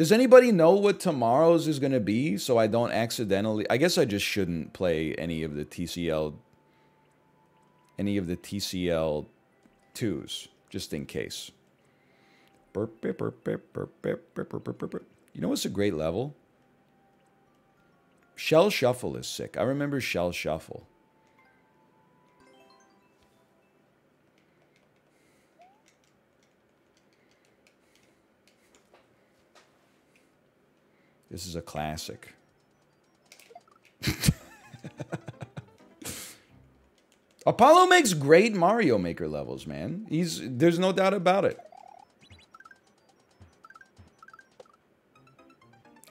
Does anybody know what tomorrow's is going to be so I don't accidentally... I guess I just shouldn't play any of the TCL 2s, just in case. You know what's a great level? Shell Shuffle is sick. I remember Shell Shuffle. This is a classic. Apollo makes great Mario Maker levels, man. There's no doubt about it.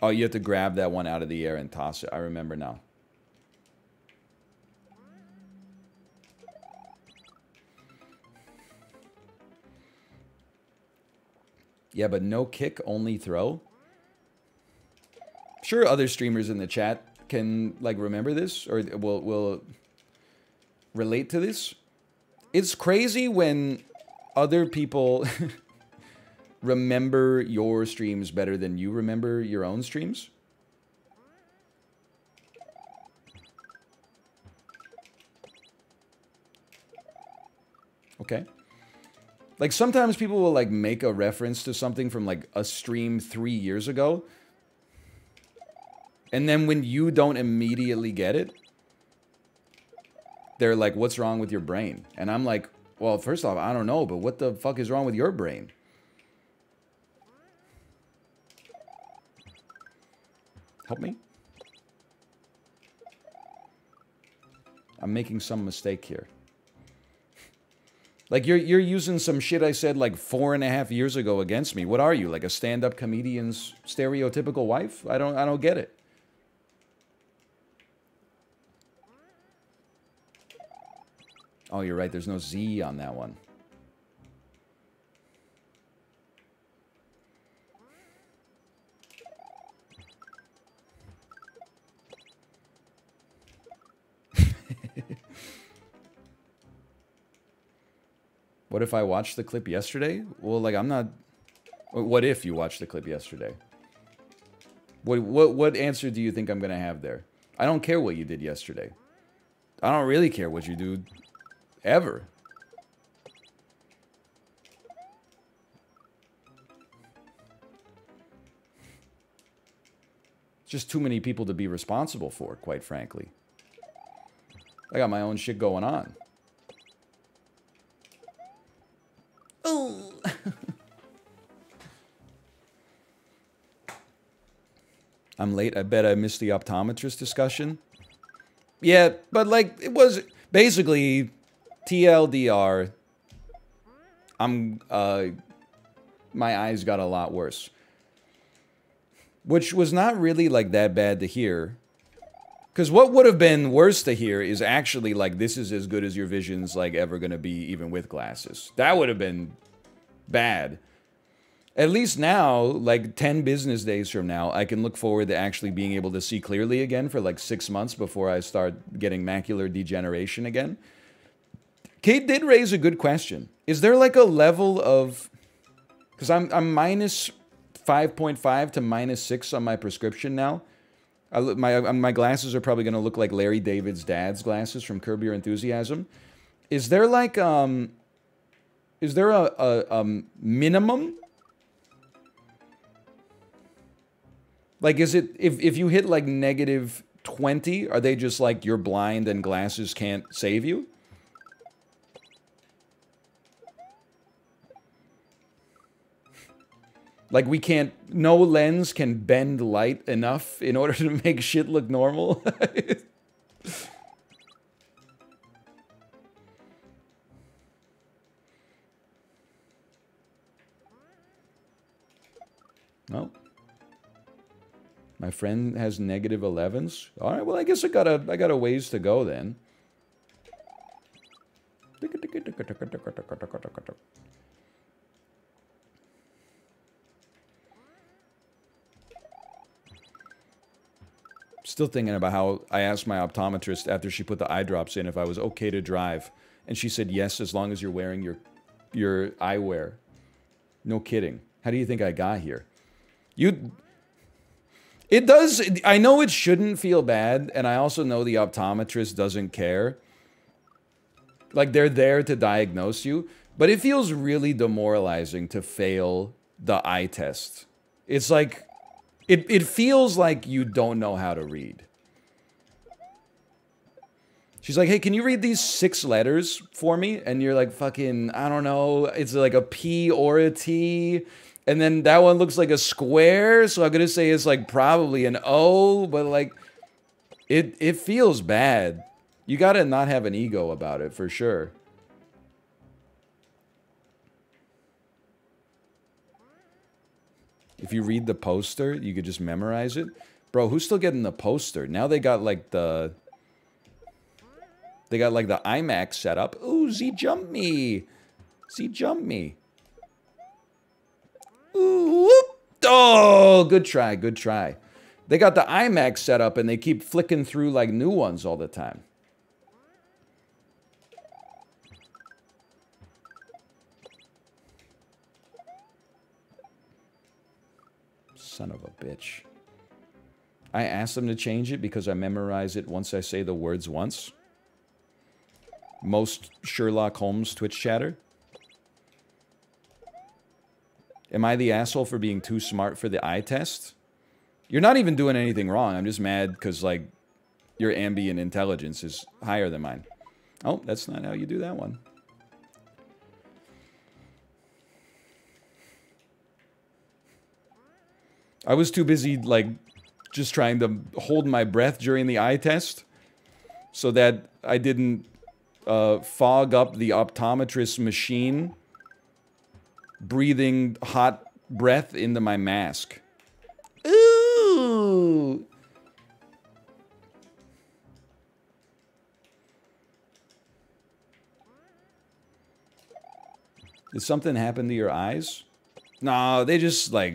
Oh, you have to grab that one out of the air and toss it. I remember now. Yeah, but no kick, only throw. Sure, other streamers in the chat can like remember this or will relate to this. It's crazy when other people remember your streams better than you remember your own streams. Okay. Like sometimes people will like make a reference to something from like a stream 3 years ago. And then when you don't immediately get it, they're like, what's wrong with your brain? And I'm like, well, first off, I don't know, but what the fuck is wrong with your brain? Help me? I'm making some mistake here. Like, you're using some shit I said like 4.5 years ago against me. What are you, like a stand-up comedian's stereotypical wife? I don't get it. Oh, you're right. There's no Z on that one. What if I watched the clip yesterday? Well, like, I'm not... What if you watched the clip yesterday? What answer do you think I'm going to have there? I don't care what you did yesterday. I don't really care what you do ever. Just too many people to be responsible for, quite frankly. I got my own shit going on. Oh. I'm late. I bet I missed the optometrist discussion. Yeah, but like it was basically TLDR. My eyes got a lot worse. Which was not really like that bad to hear. Because what would have been worse to hear is actually like this is as good as your vision's like ever going to be even with glasses. That would have been bad. At least now, like 10 business days from now, I can look forward to actually being able to see clearly again for like 6 months before I start getting macular degeneration again. Kate did raise a good question. Is there like a level of... Because I'm minus 5.5 to minus 6 on my prescription now. My glasses are probably going to look like Larry David's dad's glasses from Curb Your Enthusiasm. Is there like... Is there a minimum? Like, is it, if you hit like negative 20, are they just like, you're blind and glasses can't save you? Like, we can't, no lens can bend light enough in order to make shit look normal? No. My friend has negative 11s. All right, well, I guess I got a ways to go then. Still thinking about how I asked my optometrist after she put the eye drops in if I was okay to drive, and she said yes, as long as you're wearing your eyewear. No kidding. How do you think I got here? It does. I know it shouldn't feel bad, and I also know the optometrist doesn't care. Like, they're there to diagnose you, but it feels really demoralizing to fail the eye test. It's like, it feels like you don't know how to read. She's like, hey, can you read these 6 letters for me? And you're like, fucking, I don't know, it's like a P or a T. And then that one looks like a square, so I'm gonna say it's like probably an O, but like, it feels bad. You gotta not have an ego about it, for sure. If you read the poster, you could just memorize it. Bro, who's still getting the poster? Now they got like the... They got like the IMAX setup. Ooh, Z jumped me. Z jumped me. Ooh, whoop. Oh, good try, good try. They got the IMAX setup and they keep flicking through like new ones all the time. Son of a bitch. I asked them to change it because I memorize it once I say the words once. Most Sherlock Holmes Twitch chatter. Am I the asshole for being too smart for the eye test? You're not even doing anything wrong. I'm just mad because, like, your ambient intelligence is higher than mine. Oh, that's not how you do that one. I was too busy, like, just trying to hold my breath during the eye test so that I didn't fog up the optometrist machine, breathing hot breath into my mask. Ooh! Did something happen to your eyes? No, they just, like,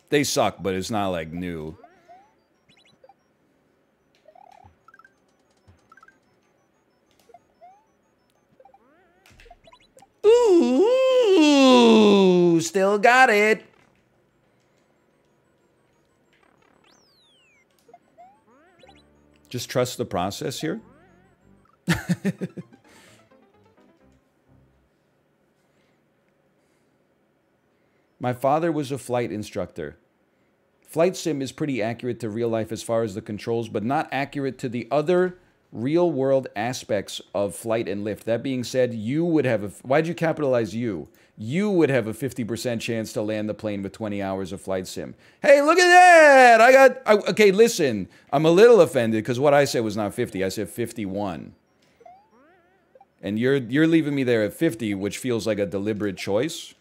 they suck, but it's not, like, new. Ooh, still got it. Just trust the process here. My father was a flight instructor. Flight sim is pretty accurate to real life as far as the controls, but not accurate to the other real-world aspects of flight and lift. That being said, you would have a... Why'd you capitalize you? You would have a 50% chance to land the plane with 20 hours of flight sim. Hey, look at that! Okay, listen. I'm a little offended because what I said was not 50. I said 51. And you're leaving me there at 50, which feels like a deliberate choice.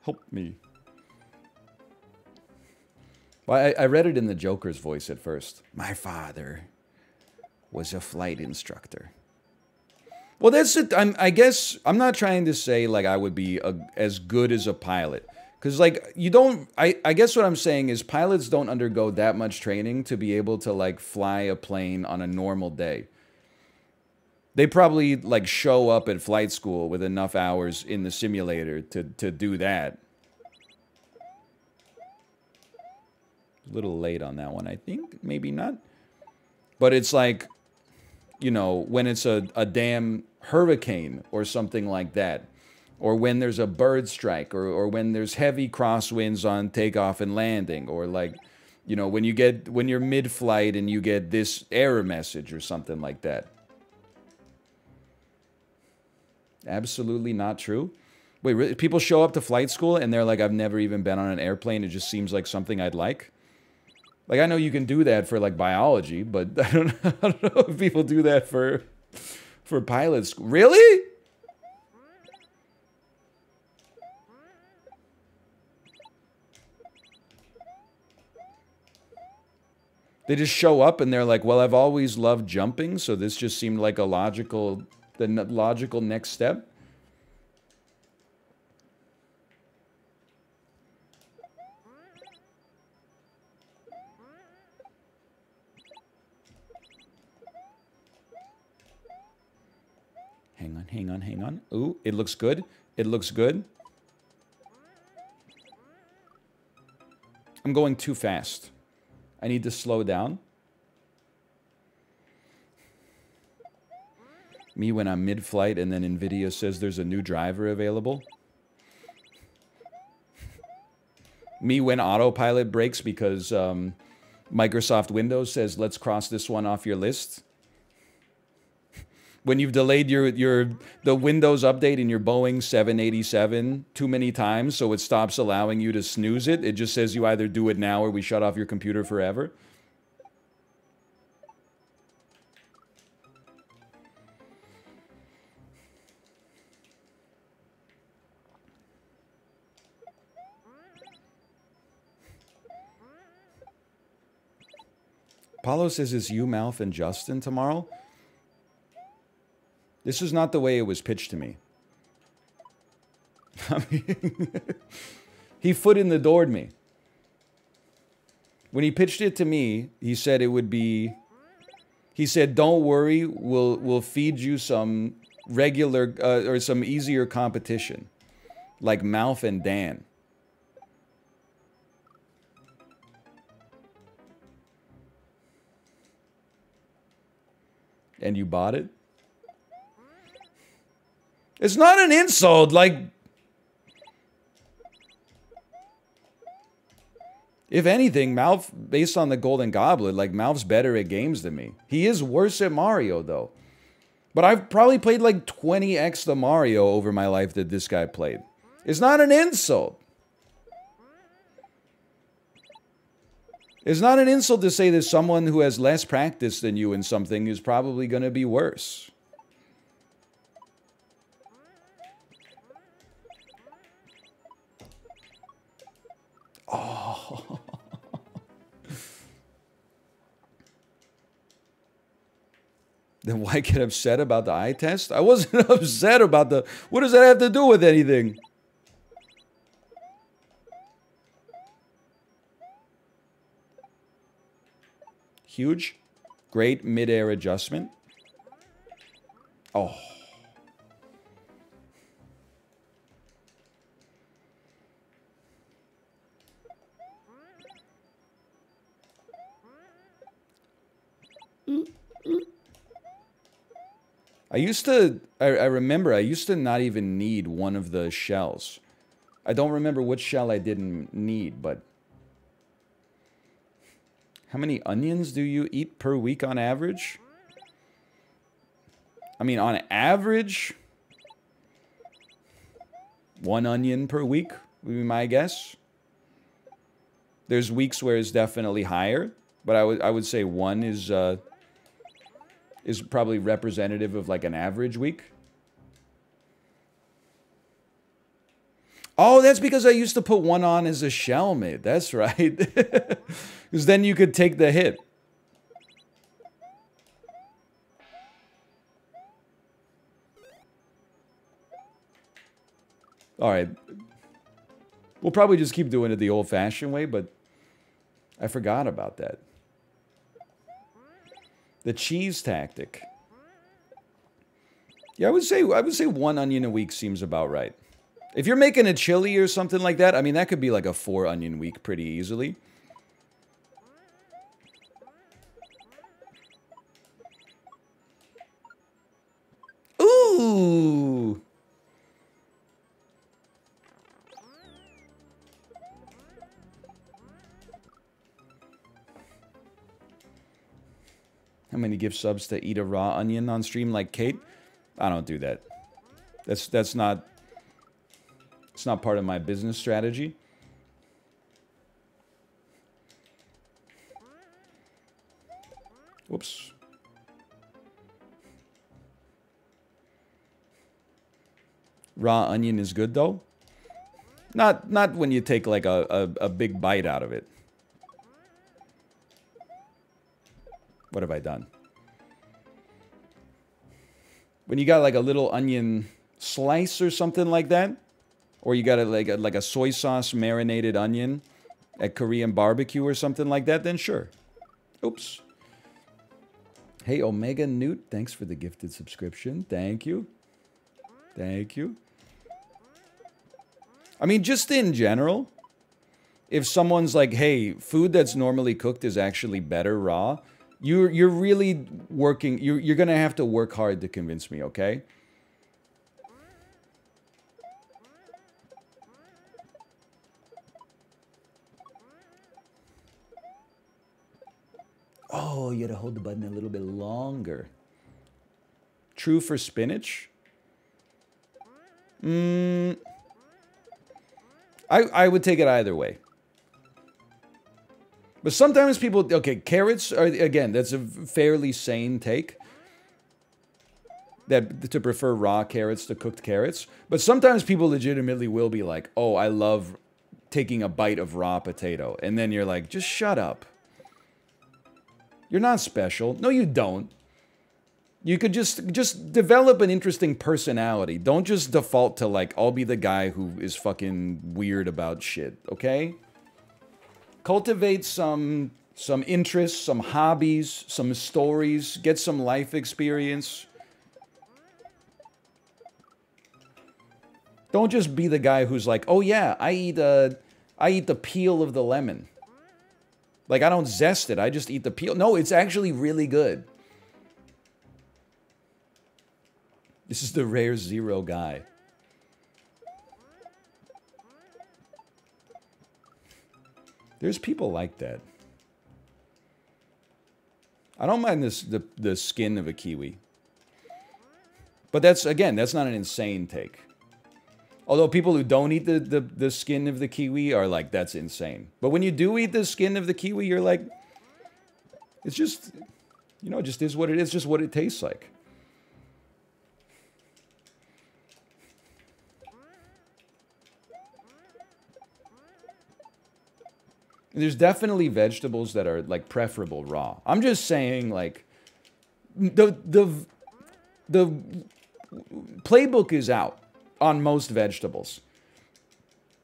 Help me. Well, I read it in the Joker's voice at first. My father was a flight instructor. Well, that's it. I guess I'm not trying to say like I would be as good as a pilot. Because like you don't, I guess what I'm saying is pilots don't undergo that much training to be able to like fly a plane on a normal day. They probably like show up at flight school with enough hours in the simulator to do that. A little late on that one, I think. Maybe not. But it's like, you know, when it's a damn hurricane or something like that. Or when there's a bird strike. Or when there's heavy crosswinds on takeoff and landing. Or like, you know, when you're mid-flight and you get this error message or something like that. Absolutely not true. Wait, people show up to flight school and they're like, I've never even been on an airplane. It just seems like something I'd like. Like, I know you can do that for, like, biology, but I don't know if people do that for pilot school. Really? They just show up and they're like, well, I've always loved jumping, so this just seemed like the logical next step. Hang on. Ooh, it looks good. It looks good. I'm going too fast. I need to slow down. Me when I'm mid-flight and then NVIDIA says there's a new driver available. Me when autopilot breaks because Microsoft Windows says, let's cross this one off your list. When you've delayed the Windows update in your Boeing 787 too many times, so it stops allowing you to snooze it. It just says you either do it now or we shut off your computer forever. Paulo says it's you, Malf, and Justin tomorrow. This is not the way it was pitched to me. I mean, he foot in the doored me. When he pitched it to me, he said it would be... He said, don't worry, we'll feed you some regular or some easier competition. Like Malf and Dan. And you bought it? It's not an insult, like... If anything, Malf, based on the Golden Goblet, like, Malf's better at games than me. He is worse at Mario, though. But I've probably played like 20x the Mario over my life that this guy played. It's not an insult. It's not an insult to say that someone who has less practice than you in something is probably going to be worse. Oh. Then why get upset about the eye test? I wasn't upset about the... What does that have to do with anything? Huge. Great mid-air adjustment. Oh. I remember I used to not even need one of the shells. I don't remember which shell I didn't need, but... How many onions do you eat per week on average? I mean, on average... 1 onion per week would be my guess. There's weeks where it's definitely higher, but I would say 1 is probably representative of like an average week. Oh, that's because I used to put 1 on as a shell, mate. That's right. Because then you could take the hit. All right. We'll probably just keep doing it the old-fashioned way, but I forgot about that. The cheese tactic. Yeah, I would say 1 onion a week seems about right. If you're making a chili or something like that, I mean, that could be like a 4 onion week pretty easily. Ooh! How many gift subs to eat a raw onion on stream like Kate? I don't do that. That's not... It's not part of my business strategy. Whoops. Raw onion is good though. Not when you take like a big bite out of it. What have I done? When you got like a little onion slice or something like that, or you got like a soy sauce marinated onion at Korean barbecue or something like that, then sure. Oops. Hey, Omega Newt, thanks for the gifted subscription. Thank you. Thank you. I mean, just in general, if someone's like, hey, food that's normally cooked is actually better raw, you're really working, you're gonna have to work hard to convince me, okay? Oh, you gotta hold the button a little bit longer. True for spinach? I would take it either way. But sometimes people, okay, carrots are, again, that's a fairly sane take. That to prefer raw carrots to cooked carrots. But sometimes people legitimately will be like, oh, I love taking a bite of raw potato. And then you're like, just shut up. You're not special. No, you don't. You could just develop an interesting personality. Don't just default to like, I'll be the guy who is fucking weird about shit, okay? Cultivate some interests, some hobbies, some stories, get some life experience. Don't just be the guy who's like, oh yeah, I eat the peel of the lemon. Like, I don't zest it, I just eat the peel. No, it's actually really good. This is the rare zero guy. There's people like that. I don't mind the skin of a kiwi. But that's, again, that's not an insane take. Although people who don't eat the skin of the kiwi are like, that's insane. But when you do eat the skin of the kiwi, you're like, it's just, you know, it just is what it is, just what it tastes like. There's definitely vegetables that are like preferable raw. I'm just saying, like, the playbook is out on most vegetables.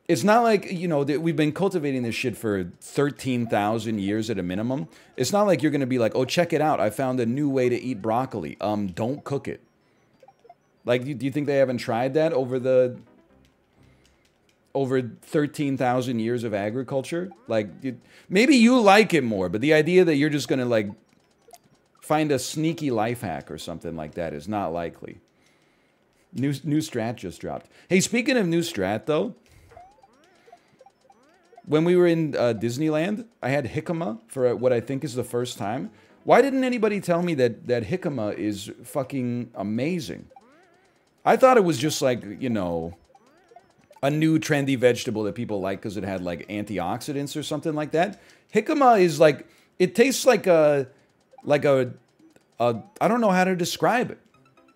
It's not like, you know, we've been cultivating this shit for 13,000 years at a minimum. It's not like you're going to be like, oh, check it out, I found a new way to eat broccoli. Don't cook it. Like, do you think they haven't tried that over 13,000 years of agriculture? Like, maybe you like it more, but the idea that you're just going to, like, find a sneaky life hack or something like that is not likely. New strat just dropped. Hey, speaking of new strat, though, when we were in Disneyland, I had jicama for what I think is the first time. Why didn't anybody tell me that jicama is fucking amazing? I thought it was just like, you know, a new trendy vegetable that people like because it had like antioxidants or something like that. Jicama is like, it tastes like a I don't know how to describe it.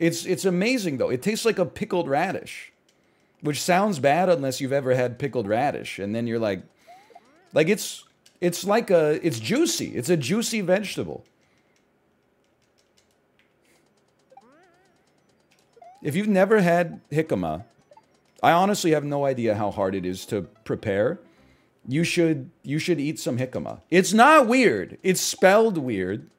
It's amazing though. It tastes like a pickled radish, which sounds bad unless you've ever had pickled radish. And then you're like it's juicy. It's a juicy vegetable. If you've never had jicama, I honestly have no idea how hard it is to prepare. You should eat some jicama. It's not weird. It's spelled weird.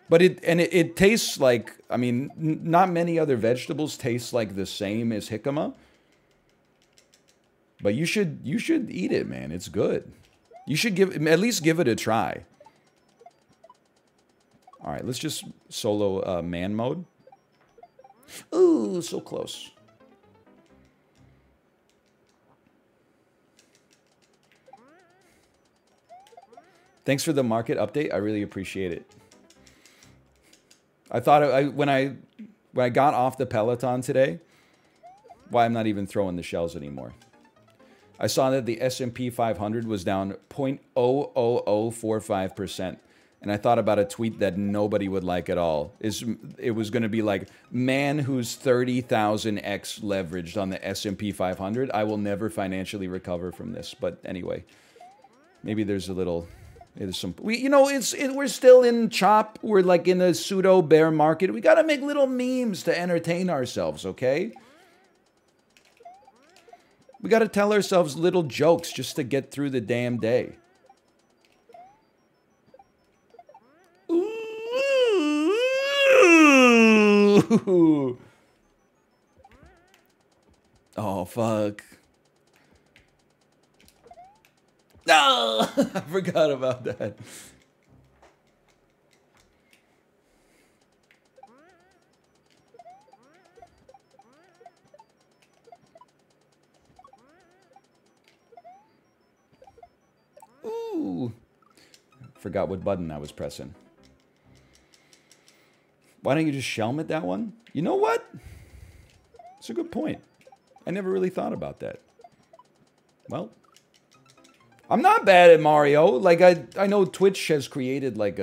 But it tastes like, I mean, not many other vegetables taste like the same as jicama. But you should eat it, man. It's good. You should at least give it a try. All right, let's just solo man mode. Ooh, so close. Thanks for the market update. I really appreciate it. I thought when I got off the Peloton today, why I'm not even throwing the shells anymore. I saw that the S&P 500 was down 0.00045%. And I thought about a tweet that nobody would like at all. It was going to be like, man who's 30,000x leveraged on the S&P 500, I will never financially recover from this. But anyway, maybe there's a little... There's some, we're still in chop. We're like in a pseudo bear market. We got to make little memes to entertain ourselves, okay? We got to tell ourselves little jokes just to get through the damn day. Ooh. Oh, fuck. No! I forgot about that. Ooh. Forgot what button I was pressing. Why don't you just shelmet that one? You know what? It's a good point. I never really thought about that. Well, I'm not bad at Mario. Like, I know Twitch has created, like,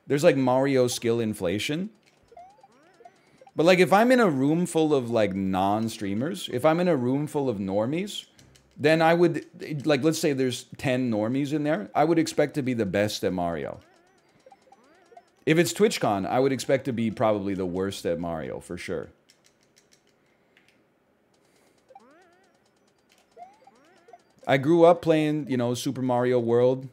there's, like, Mario skill inflation. But, like, if I'm in a room full of, like, non-streamers, if I'm in a room full of normies, then I would, like, let's say there's 10 normies in there, I would expect to be the best at Mario. If it's TwitchCon, I would expect to be probably the worst at Mario, for sure. I grew up playing, you know, Super Mario World.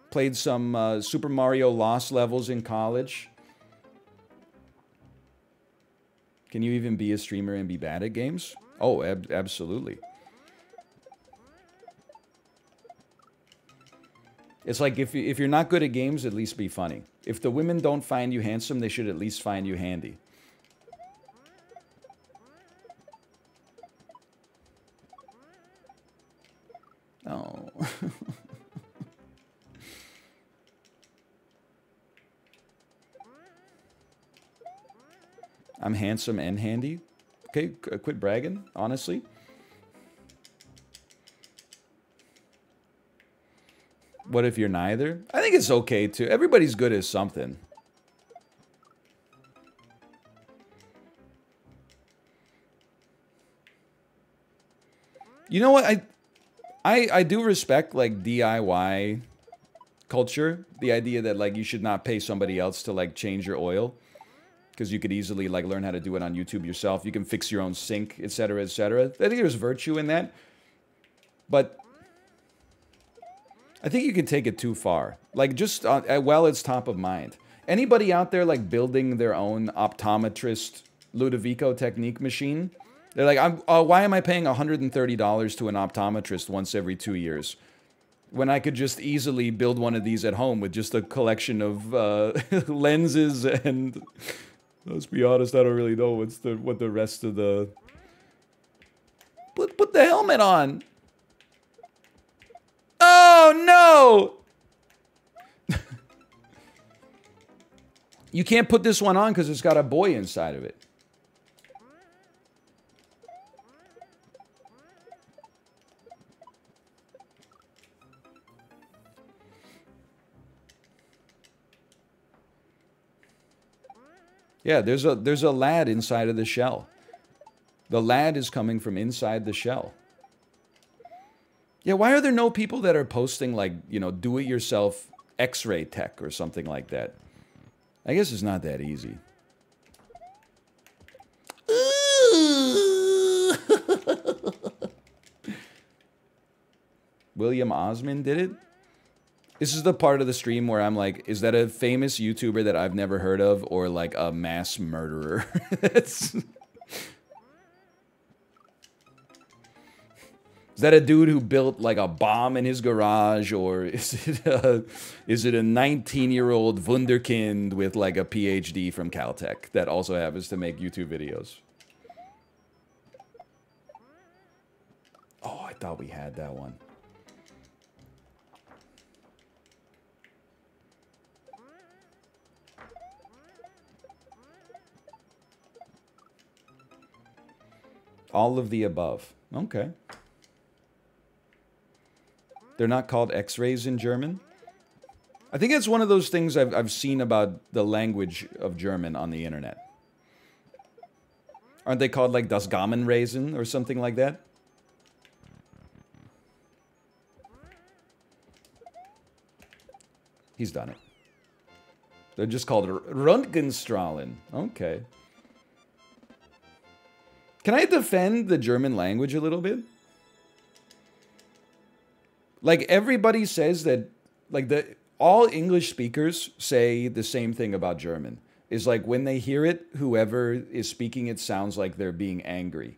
Played some Super Mario Lost levels in college. Can you even be a streamer and be bad at games? Oh, absolutely. It's like if you're not good at games, at least be funny. If the women don't find you handsome, they should at least find you handy. Oh. I'm handsome and handy. Okay, quit bragging, honestly. What if you're neither? I think it's okay too. Everybody's good at something. You know what? I do respect, like, DIY culture. The idea that, like, you should not pay somebody else to, like, change your oil. Because you could easily, like, learn how to do it on YouTube yourself. You can fix your own sink, etc., etc. I think there's virtue in that. But I think you can take it too far. Like, just while it's top of mind. Anybody out there, like, building their own optometrist Ludovico technique machine? They're like, why am I paying $130 to an optometrist once every 2 years? When I could just easily build one of these at home with just a collection of lenses and... Let's be honest, I don't really know what the rest of the... Put the helmet on! Oh, no! You can't put this one on because it's got a boy inside of it. Yeah, there's a lad inside of the shell. The lad is coming from inside the shell. Yeah, why are there no people that are posting, like, you know, do-it-yourself X-ray tech or something like that? I guess it's not that easy. William Osmond did it? This is the part of the stream where I'm like, is that a famous YouTuber that I've never heard of, or like a mass murderer? Is that a dude who built like a bomb in his garage, or is it a 19-year-old wunderkind with like a PhD from Caltech that also happens to make YouTube videos? Oh, I thought we had that one. All of the above. Okay. They're not called X-rays in German? I think it's one of those things I've seen about the language of German on the internet. Aren't they called like Das Gamenraisin or something like that? He's done it. They're just called Röntgenstrahlen. Okay. Can I defend the German language a little bit? Like, everybody says that, like, all English speakers say the same thing about German. Is like, when they hear it, whoever is speaking it sounds like they're being angry.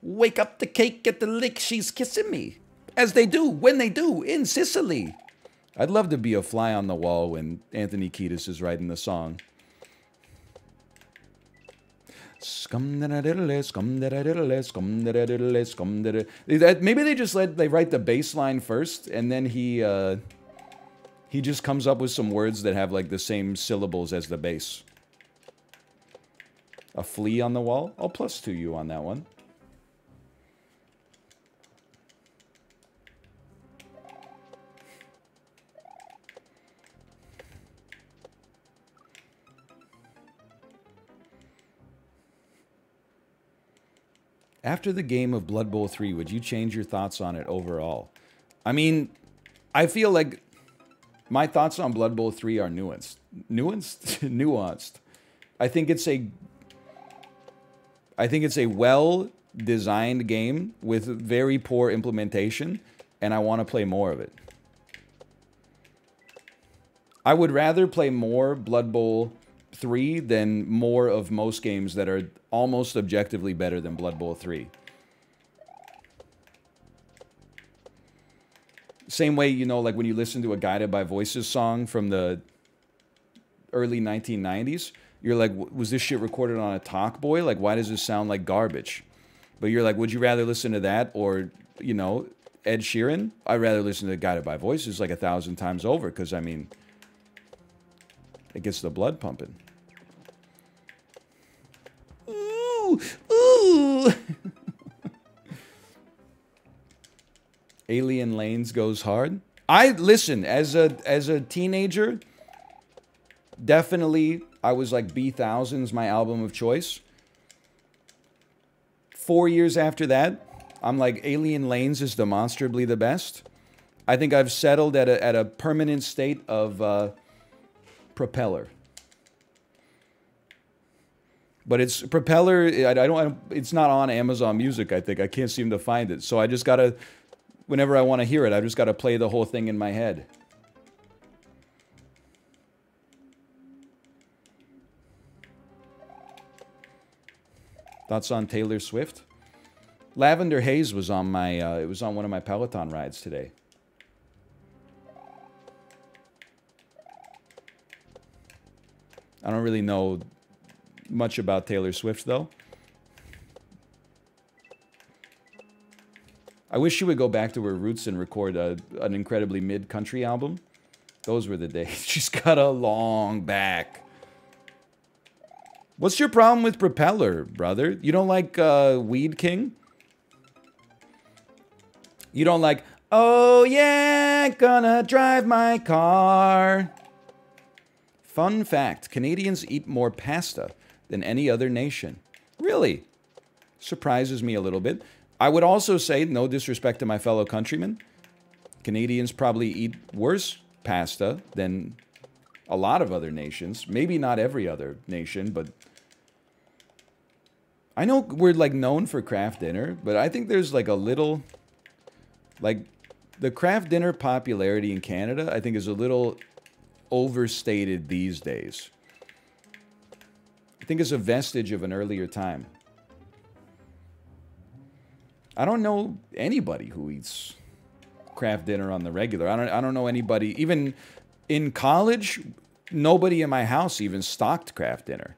Wake up the cake, get the lick, she's kissing me. As they do, when they do, in Sicily. I'd love to be a fly on the wall when Anthony Kiedis is writing the song. Maybe they just they write the bass line first, and then he just comes up with some words that have like the same syllables as the bass. A flea on the wall? I'll +2 you on that one. After the game of Blood Bowl 3, would you change your thoughts on it overall? I mean, I feel like my thoughts on Blood Bowl 3 are nuanced. Nuanced? Nuanced. I think it's a well-designed game with very poor implementation, and I want to play more of it. I would rather play more Blood Bowl 3 than more of most games that are almost objectively better than Blood Bowl 3. Same way, you know, like when you listen to a Guided by Voices song from the early 1990s, you're like, was this shit recorded on a Talkboy? Like, why does this sound like garbage? But you're like, would you rather listen to that or, you know, Ed Sheeran? I'd rather listen to Guided by Voices like 1,000 times over because, I mean, it gets the blood pumping. Ooh, ooh. Alien Lanes goes hard. Listen, as a teenager, definitely I was like B1000's my album of choice. 4 years after that, I'm like Alien Lanes is demonstrably the best. I think I've settled at a permanent state of Propeller. But it's Propeller. It's not on Amazon Music. I think I can't seem to find it. So I just gotta, whenever I want to hear it, I just gotta play the whole thing in my head. Thoughts on Taylor Swift? Lavender Haze was on my. It was on one of my Peloton rides today. I don't really know much about Taylor Swift, though. I wish she would go back to her roots and record an incredibly mid-country album. Those were the days. She's got a long back. What's your problem with Propeller, brother? You don't like Weed King? You don't like, oh yeah, gonna drive my car. Fun fact, Canadians eat more pasta than any other nation. Really? Surprises me a little bit. I would also say, no disrespect to my fellow countrymen, Canadians probably eat worse pasta than a lot of other nations. Maybe not every other nation, but I know we're like known for craft dinner, but I think there's like a little, like the craft dinner popularity in Canada, I think is a little overstated these days. I think it's a vestige of an earlier time. I don't know anybody who eats craft dinner on the regular. I don't know anybody. Even in college, nobody in my house even stocked craft dinner.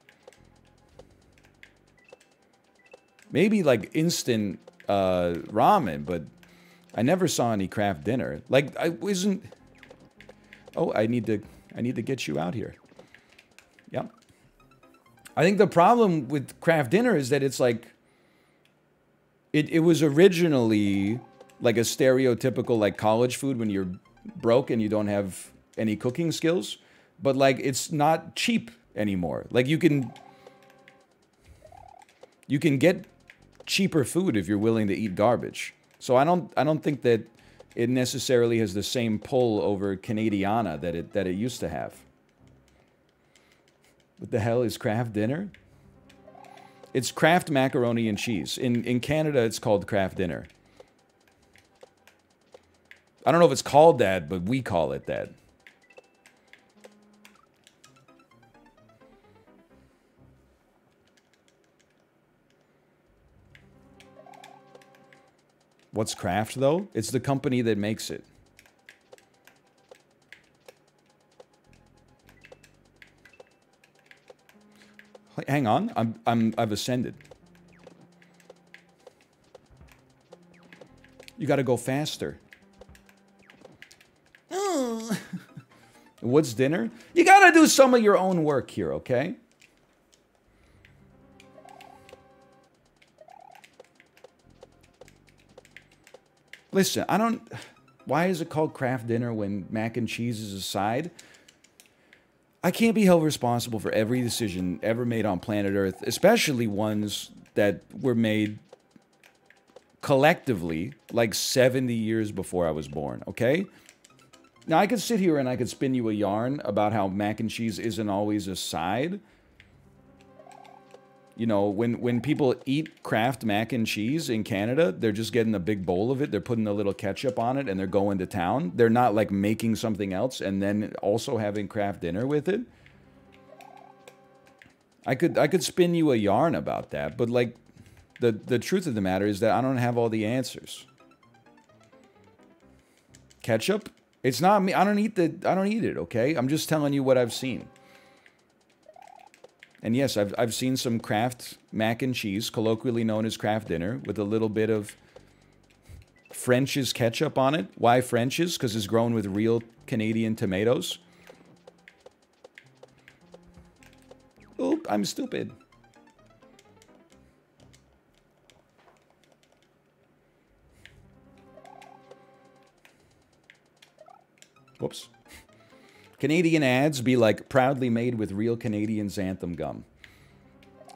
Maybe like instant ramen, but I never saw any craft dinner. Like I wasn't. Oh, I need to get you out here. Yep. I think the problem with craft dinner is that it's like it was originally like a stereotypical like college food when you're broke and you don't have any cooking skills, but like it's not cheap anymore. Like you can get cheaper food if you're willing to eat garbage. So I don't think that it necessarily has the same pull over Canadiana that it used to have. What the hell is craft dinner? It's Kraft macaroni and cheese. In Canada, it's called craft dinner. I don't know if it's called that, but we call it that. What's Kraft, though? It's the company that makes it. Hang on, I've ascended. You gotta go faster. What's dinner? You gotta do some of your own work here, okay? Listen, I don't... Why is it called Kraft Dinner when mac and cheese is a side? I can't be held responsible for every decision ever made on planet Earth, especially ones that were made collectively like 70 years before I was born, okay? Now, I could sit here and I could spin you a yarn about how mac and cheese isn't always a side. You know, when people eat Kraft mac and cheese in Canada, they're just getting a big bowl of it. They're putting a little ketchup on it and they're going to town. They're not like making something else and then also having Kraft dinner with it. I could spin you a yarn about that, but like the truth of the matter is that I don't have all the answers. Ketchup? It's not me. I don't eat it, okay? I'm just telling you what I've seen. And yes, I've seen some Kraft mac and cheese, colloquially known as Kraft Dinner, with a little bit of French's ketchup on it. Why French's? Because it's grown with real Canadian tomatoes. Oop, I'm stupid. Whoops. Canadian ads be like, proudly made with real Canadian xanthan gum.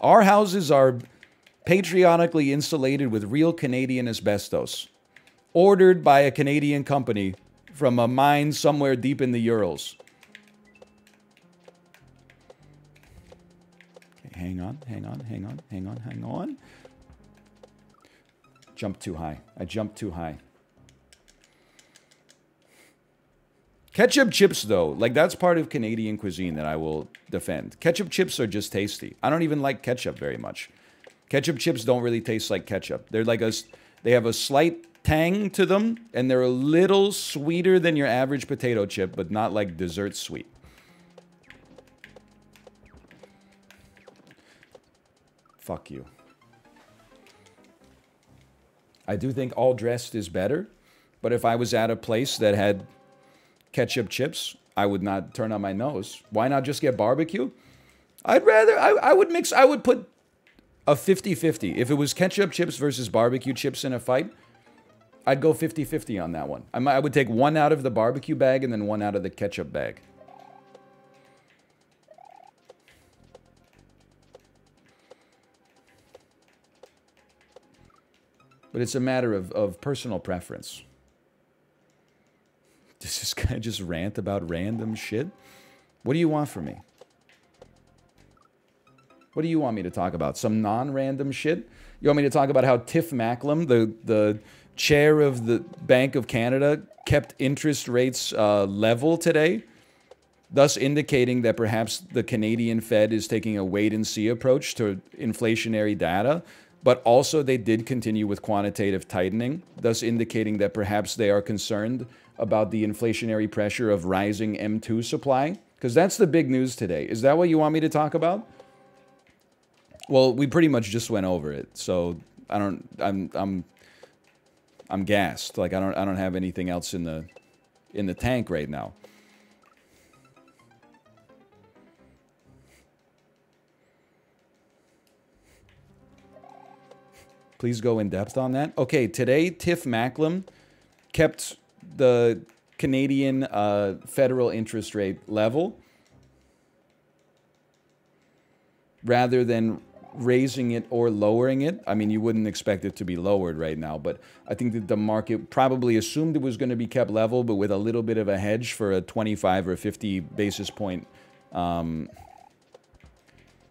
Our houses are patriotically insulated with real Canadian asbestos. Ordered by a Canadian company from a mine somewhere deep in the Urals. Okay, hang on. Jumped too high. I jumped too high. Ketchup chips, though, like that's part of Canadian cuisine that I will defend. Ketchup chips are just tasty. I don't even like ketchup very much. Ketchup chips don't really taste like ketchup. They're like they have a slight tang to them, and they're a little sweeter than your average potato chip, but not like dessert sweet. Fuck you. I do think all dressed is better, but if I was at a place that had ketchup chips, I would not turn on my nose. Why not just get barbecue? I'd rather, I would put a 50-50. If it was ketchup chips versus barbecue chips in a fight, I'd go 50-50 on that one. I would take one out of the barbecue bag and then one out of the ketchup bag. But it's a matter of personal preference. Does this guy just rant about random shit? What do you want from me? What do you want me to talk about? Some non-random shit? You want me to talk about how Tiff Macklem, the chair of the Bank of Canada, kept interest rates level today, thus indicating that perhaps the Canadian Fed is taking a wait-and-see approach to inflationary data, but also they did continue with quantitative tightening, thus indicating that perhaps they are concerned about the inflationary pressure of rising M2 supply? Because that's the big news today. Is that what you want me to talk about? Well, we pretty much just went over it, so I'm gassed. Like I don't have anything else in the tank right now. Please go in depth on that. Okay, today Tiff Macklem kept the Canadian federal interest rate level rather than raising it or lowering it. I mean, you wouldn't expect it to be lowered right now, but I think that the market probably assumed it was going to be kept level, but with a little bit of a hedge for a 25 or 50 basis point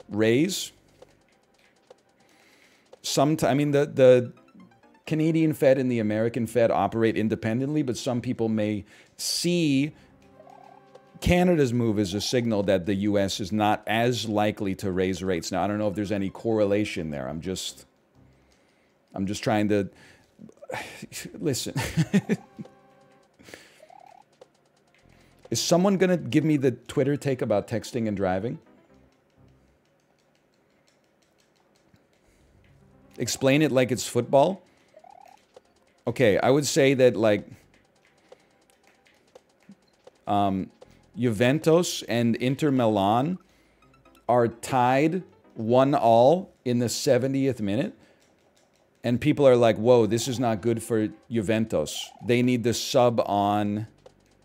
raise. I mean, the Canadian Fed and the American Fed operate independently, but some people may see Canada's move as a signal that the U.S. is not as likely to raise rates. Now, I don't know if there's any correlation there. I'm just trying to... Listen. Is someone gonna give me the Twitter take about texting and driving? Explain it like it's football? Okay, I would say that, like, Juventus and Inter Milan are tied 1-1 in the 70th minute. And people are like, whoa, this is not good for Juventus. They need to sub on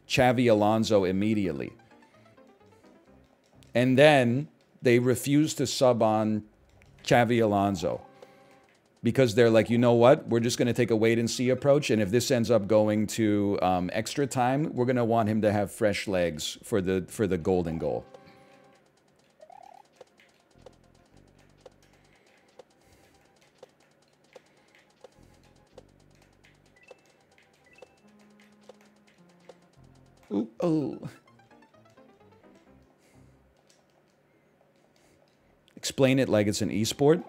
Xavi Alonso immediately. And then they refuse to sub on Xavi Alonso. Because they're like, you know what? We're just going to take a wait-and-see approach. And if this ends up going to extra time, we're going to want him to have fresh legs for the golden goal. Ooh, oh. Explain it like it's an esport.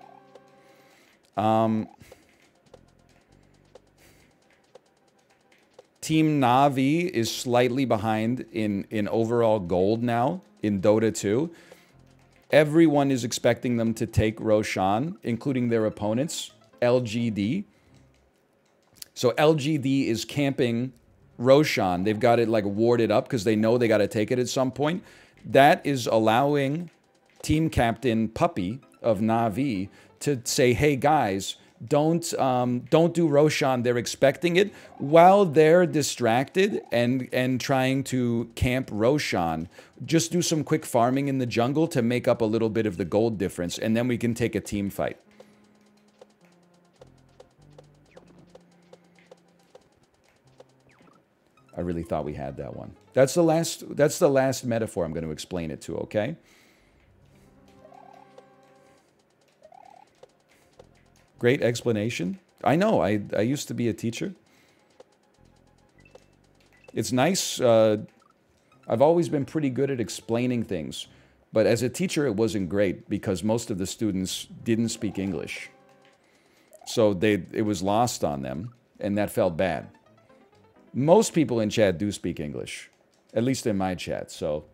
Team Na'Vi is slightly behind in overall gold now in Dota 2. Everyone is expecting them to take Roshan, including their opponents, LGD. So LGD is camping Roshan. They've got it like warded up because they know they got to take it at some point. That is allowing team captain Puppy of Na'Vi to say, hey guys, don't do Roshan. They're expecting it, while they're distracted and trying to camp Roshan. Just do some quick farming in the jungle to make up a little bit of the gold difference, and then we can take a team fight. I really thought we had that one. That's the last metaphor I'm going to explain it to, okay? Great explanation. I know, I used to be a teacher. It's nice. I've always been pretty good at explaining things. But as a teacher, it wasn't great because most of the students didn't speak English. So it was lost on them, and that felt bad. Most people in chat do speak English, at least in my chat, so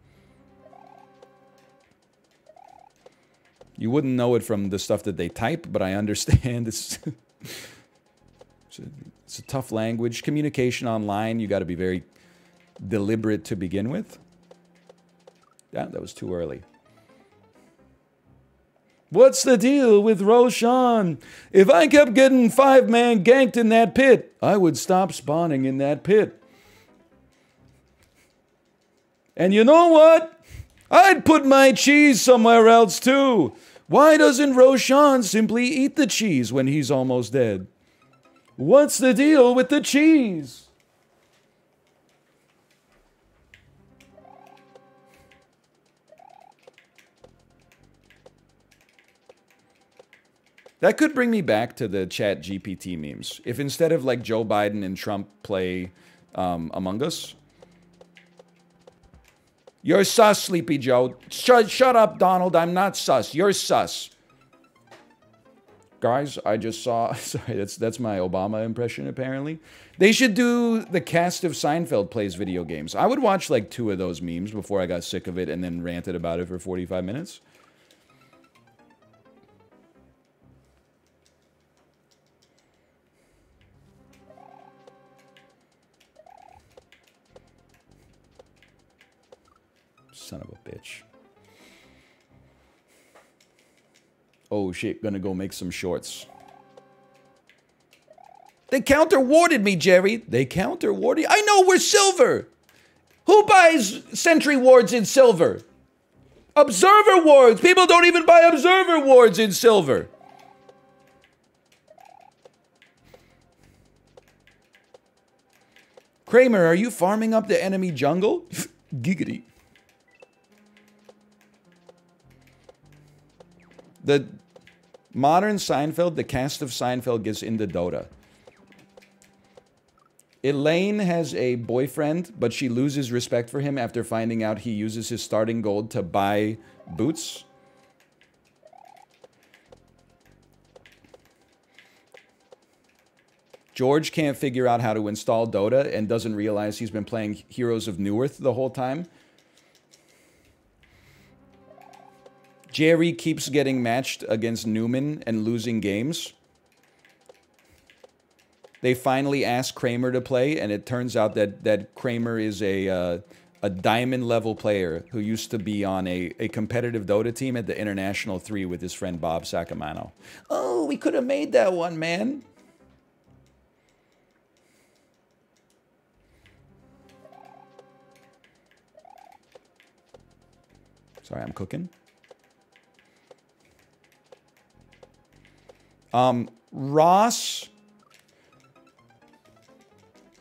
you wouldn't know it from the stuff that they type, but I understand it's a tough language. Communication online, you got to be very deliberate to begin with. Yeah, that was too early. What's the deal with Roshan? If I kept getting 5-man ganked in that pit, I would stop spawning in that pit. And you know what? I'd put my cheese somewhere else too. Why doesn't Roshan simply eat the cheese when he's almost dead? What's the deal with the cheese? That could bring me back to the Chat GPT memes. If instead of like Joe Biden and Trump play Among Us. You're sus, Sleepy Joe. Shut up, Donald. I'm not sus. You're sus. Guys, I just saw... Sorry, that's my Obama impression, apparently. They should do the cast of Seinfeld plays video games. I would watch like 2 of those memes before I got sick of it and then ranted about it for 45 minutes. Son of a bitch. Oh shit, gonna go make some shorts. They counter-warded me, Jerry. They counter-warded. I know, we're silver. Who buys sentry wards in silver? Observer wards. People don't even buy observer wards in silver. Kramer, are you farming up the enemy jungle? Giggity. The modern Seinfeld, the cast of Seinfeld gets into Dota. Elaine has a boyfriend, but she loses respect for him after finding out he uses his starting gold to buy boots. George can't figure out how to install Dota and doesn't realize he's been playing Heroes of Newerth the whole time. Jerry keeps getting matched against Newman and losing games. They finally ask Kramer to play, and it turns out that Kramer is a diamond-level player who used to be on a competitive Dota team at the International 3 with his friend Bob Sacamano. Oh, we could have made that one, man. Sorry, I'm cooking. Ross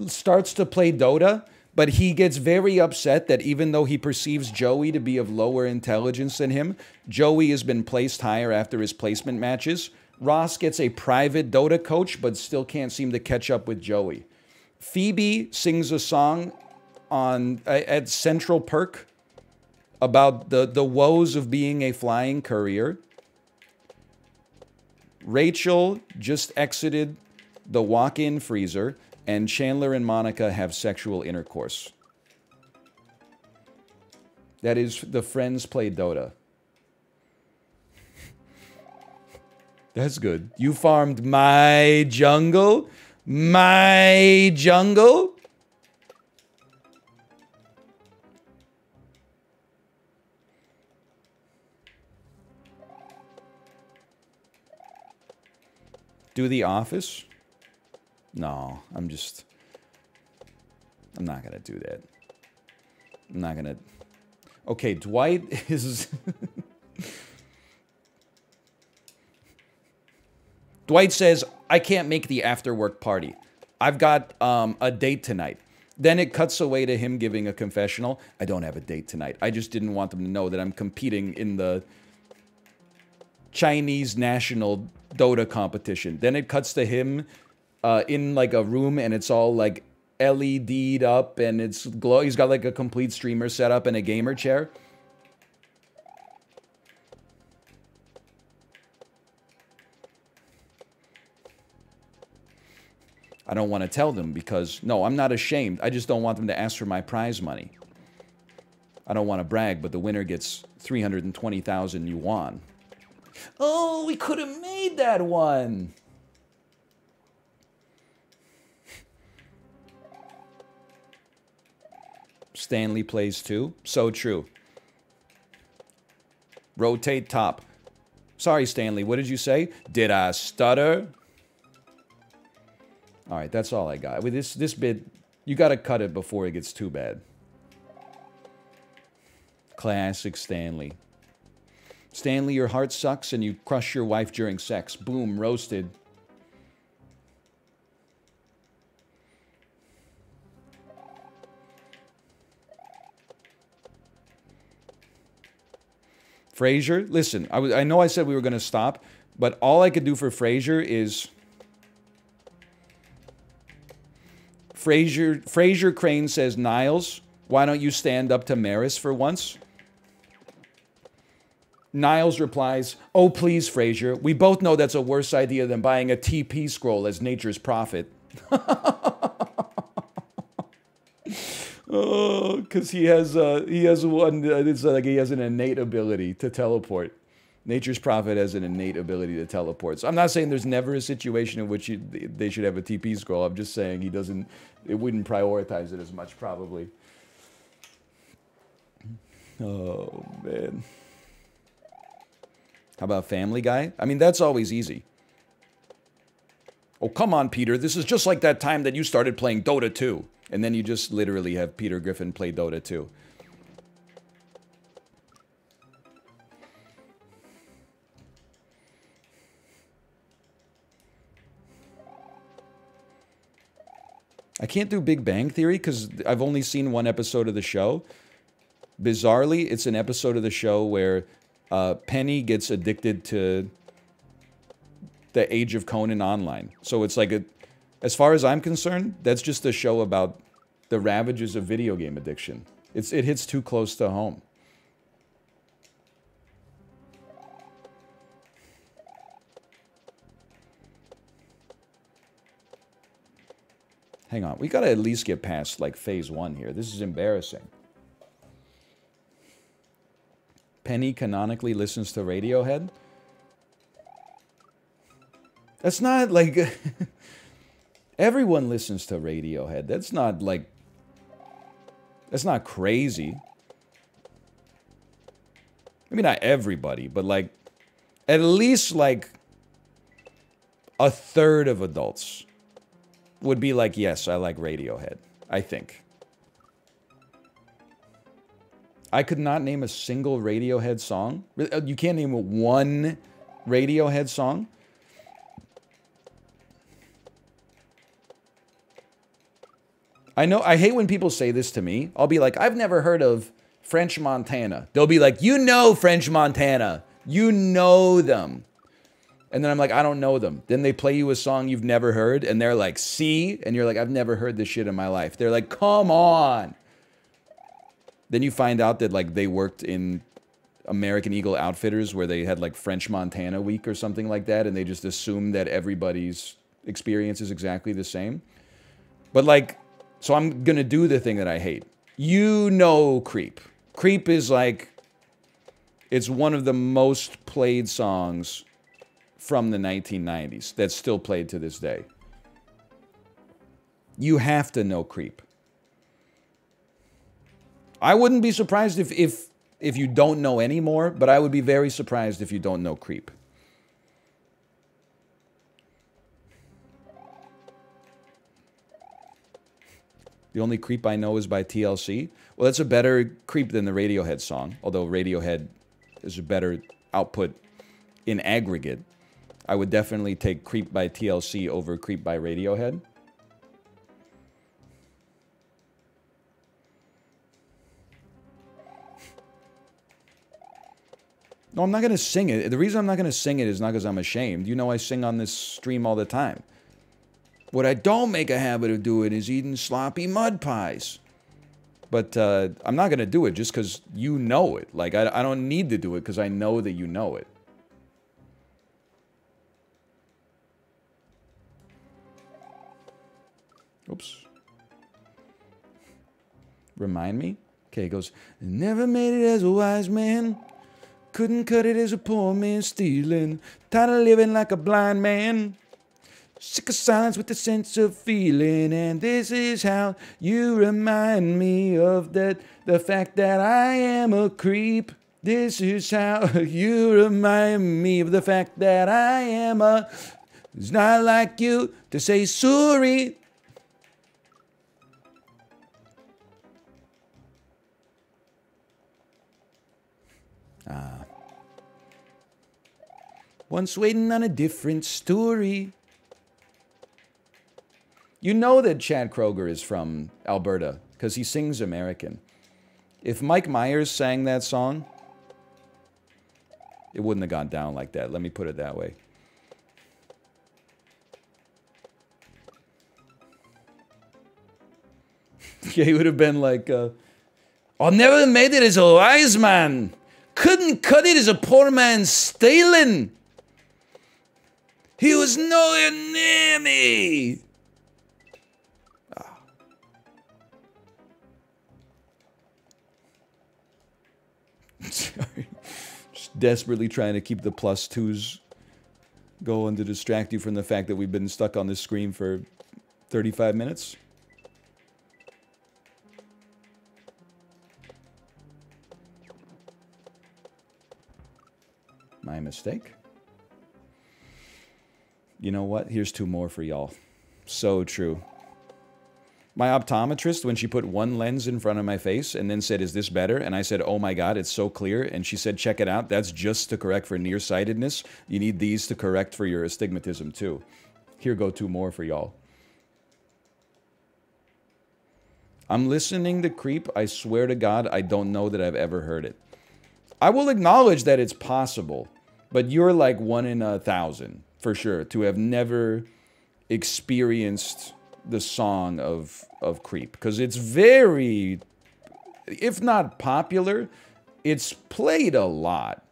starts to play Dota, but he gets very upset that even though he perceives Joey to be of lower intelligence than him, Joey has been placed higher after his placement matches. Ross gets a private Dota coach, but still can't seem to catch up with Joey. Phoebe sings a song at Central Perk about the woes of being a flying courier. Rachel just exited the walk-in freezer, and Chandler and Monica have sexual intercourse. That is, the friends play Dota. That's good. You farmed my jungle? My jungle? Do The Office? No, I'm not going to do that. I'm not going to... Okay, Dwight is... Dwight says, I can't make the after-work party. I've got a date tonight. Then it cuts away to him giving a confessional. I don't have a date tonight. I just didn't want them to know that I'm competing in the Chinese national Dota competition. Then it cuts to him in like a room, and it's all like LED'd up, and it's glow. He's got like a complete streamer setup and a gamer chair. I don't want to tell them because, no, I'm not ashamed. I just don't want them to ask for my prize money. I don't want to brag, but the winner gets 320,000 yuan. Oh, we could have made that one. Stanley plays too. So true. Rotate top. Sorry, Stanley, what did you say? Did I stutter? All right, that's all I got. With this bit, you got to cut it before it gets too bad. Classic Stanley. Stanley, your heart sucks and you crush your wife during sex. Boom, roasted. Frasier, listen, I know I said we were going to stop, but all I could do for Frasier is... Frasier Crane says, Niles, why don't you stand up to Maris for once? Niles replies, oh, please, Frasier. We both know that's a worse idea than buying a TP scroll as nature's prophet. Oh, because he has one, it's like he has an innate ability to teleport. Nature's prophet has an innate ability to teleport. So I'm not saying there's never a situation in which they should have a TP scroll. I'm just saying it wouldn't prioritize it as much, probably. Oh, man. How about Family Guy? I mean, that's always easy. Oh, come on, Peter. This is just like that time that you started playing Dota 2. And then you just literally have Peter Griffin play Dota 2. I can't do Big Bang Theory because I've only seen one episode of the show. Bizarrely, it's an episode of the show where Penny gets addicted to the Age of Conan online. So it's like as far as I'm concerned, that's just a show about the ravages of video game addiction. It hits too close to home. Hang on. We gotta at least get past, like, phase 1 here. This is embarrassing. Penny canonically listens to Radiohead? That's not, like... Everyone listens to Radiohead. That's not, like... That's not crazy. Maybe not everybody, but, like... At least, like... A third of adults would be like, yes, I like Radiohead. I think. I could not name a single Radiohead song. You can't name one Radiohead song? I know, I hate when people say this to me. I'll be like, I've never heard of French Montana. They'll be like, you know French Montana. You know them. And then I'm like, I don't know them. Then they play you a song you've never heard, and they're like, see? And you're like, I've never heard this shit in my life. They're like, come on. Then you find out that, like, they worked in American Eagle Outfitters where they had, like, French Montana week or something like that, and they just assume that everybody's experience is exactly the same. But, like, so I'm gonna do the thing that I hate. You know Creep. Creep is, like, it's one of the most played songs from the 1990s that's still played to this day. You have to know Creep. I wouldn't be surprised if you don't know any more, but I would be very surprised if you don't know Creep. The only Creep I know is by TLC. Well, that's a better Creep than the Radiohead song, although Radiohead is a better output in aggregate. I would definitely take Creep by TLC over Creep by Radiohead. No, I'm not going to sing it. The reason I'm not going to sing it is not because I'm ashamed. You know I sing on this stream all the time. What I don't make a habit of doing is eating sloppy mud pies. But I'm not going to do it just because you know it. Like, I don't need to do it because I know that you know it. Oops. Remind me? Okay, he goes, never made it as a wise man. Couldn't cut it as a poor man stealing. Tired of living like a blind man. Sick of silence with a sense of feeling. And this is how you remind me of the fact that I am a creep. This is how you remind me of the fact that I am a... It's not like you to say sorry. Once waiting on a different story. You know that Chad Kroeger is from Alberta, because he sings American. If Mike Myers sang that song, it wouldn't have gone down like that. Let me put it that way. Yeah, he would have been like, I never made it as a wise man. Couldn't cut it as a poor man stealing. He was nowhere near me. Oh. Sorry. Just desperately trying to keep the +2s going to distract you from the fact that we've been stuck on this screen for 35 minutes. My mistake. You know what? Here's 2 more for y'all. So true. My optometrist, when she put one lens in front of my face and then said, is this better? And I said, oh my God, it's so clear. And she said, check it out. That's just to correct for nearsightedness. You need these to correct for your astigmatism too. Here go 2 more for y'all. I'm listening to Creep. I swear to God, I don't know that I've ever heard it. I will acknowledge that it's possible, but you're like 1 in 1,000. For sure, to have never experienced the song of Creep. Because it's very, if not popular, it's played a lot.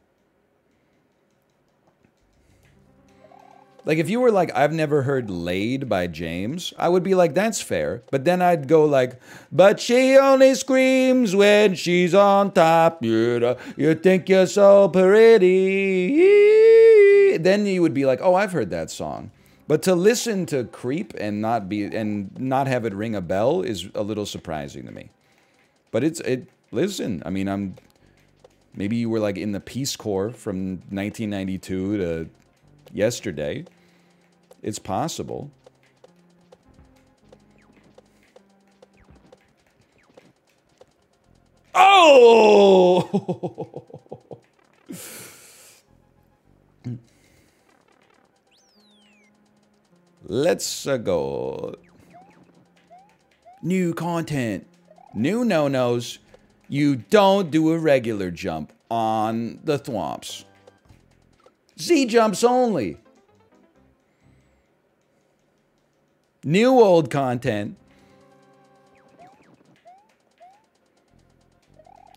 Like, if you were like, I've never heard Laid by James, I would be like, that's fair. But then I'd go like, but she only screams when she's on top. You know, you think you're so pretty. Then you would be like, oh, I've heard that song. But to listen to Creep and not have it ring a bell is a little surprising to me. But listen, I mean, maybe you were like in the Peace Corps from 1992 to yesterday. It's possible. Oh! Let's go. New content. New no-nos. You don't do a regular jump on the thwomps. Z jumps only. New old content.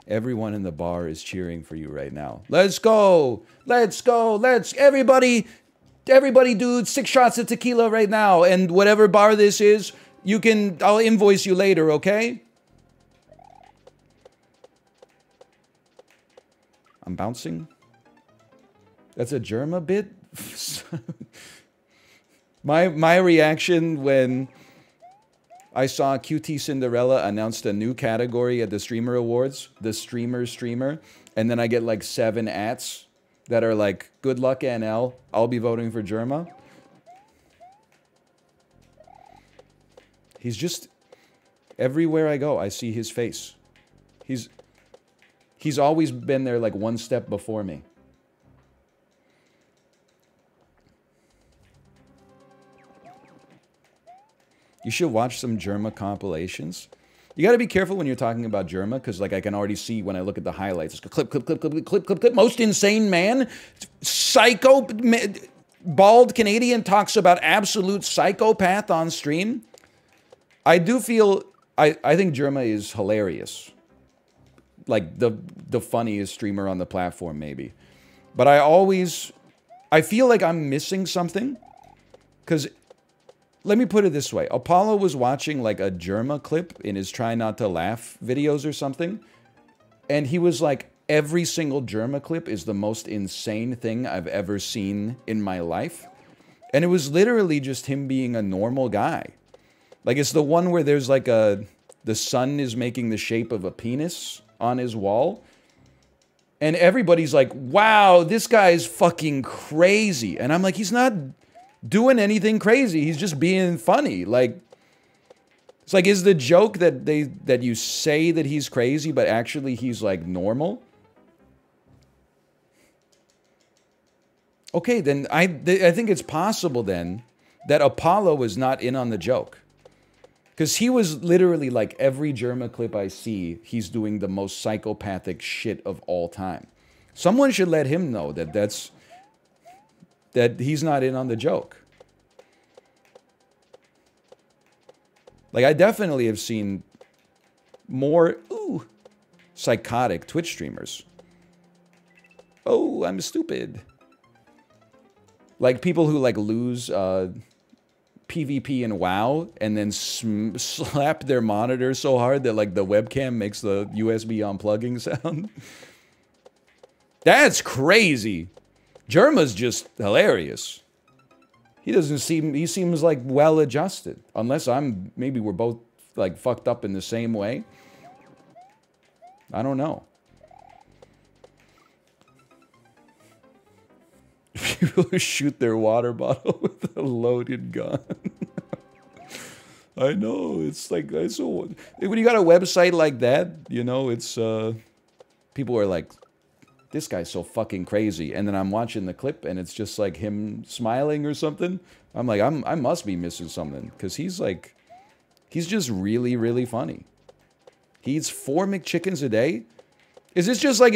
Everyone in the bar is cheering for you right now. Let's go. Let's go. Everybody do 6 shots of tequila right now. And whatever bar this is, I'll invoice you later, okay? I'm bouncing. That's a Germa bit? my reaction when I saw QT Cinderella announced a new category at the Streamer Awards, the Streamer, and then I get like 7 ats that are like, good luck NL, I'll be voting for Germa. He's just, everywhere I go, I see his face. He's always been there like one step before me. You should watch some Germa compilations. You got to be careful when you're talking about Germa, because like I can already see when I look at the highlights. It's clip. Most insane man, psycho, bald Canadian talks about absolute psychopath on stream. I do feel, I think Germa is hilarious. Like the funniest streamer on the platform, maybe. But I feel like I'm missing something, because let me put it this way. Apollo was watching like a Germa clip in his Try Not to Laugh videos or something. And he was like, every single Germa clip is the most insane thing I've ever seen in my life. And it was literally just him being a normal guy. Like, it's the one where there's like the sun is making the shape of a penis on his wall. And everybody's like, wow, this guy's fucking crazy. And I'm like, he's not doing anything crazy. He's just being funny. Like, it's like, is the joke that you say that he's crazy, but actually he's like normal? Okay, then I think it's possible then that Apollo was not in on the joke. Because he was literally like, every Germa clip I see, he's doing the most psychopathic shit of all time. Someone should let him know that he's not in on the joke. Like, I definitely have seen more, psychotic Twitch streamers. Oh, I'm stupid. Like, people who, like, lose PvP in WoW and then slap their monitor so hard that, like, the webcam makes the USB unplugging sound. That's crazy. Germa's just hilarious. He seems like well adjusted. Unless maybe we're both like fucked up in the same way. I don't know. People who shoot their water bottle with a loaded gun. I know, it's like, when you got a website like that, you know, it's, people are like, this guy's so fucking crazy. And then I'm watching the clip and it's just like him smiling or something. I'm like, I must be missing something. Because he's just really, really funny. He eats 4 McChickens a day? Is this just like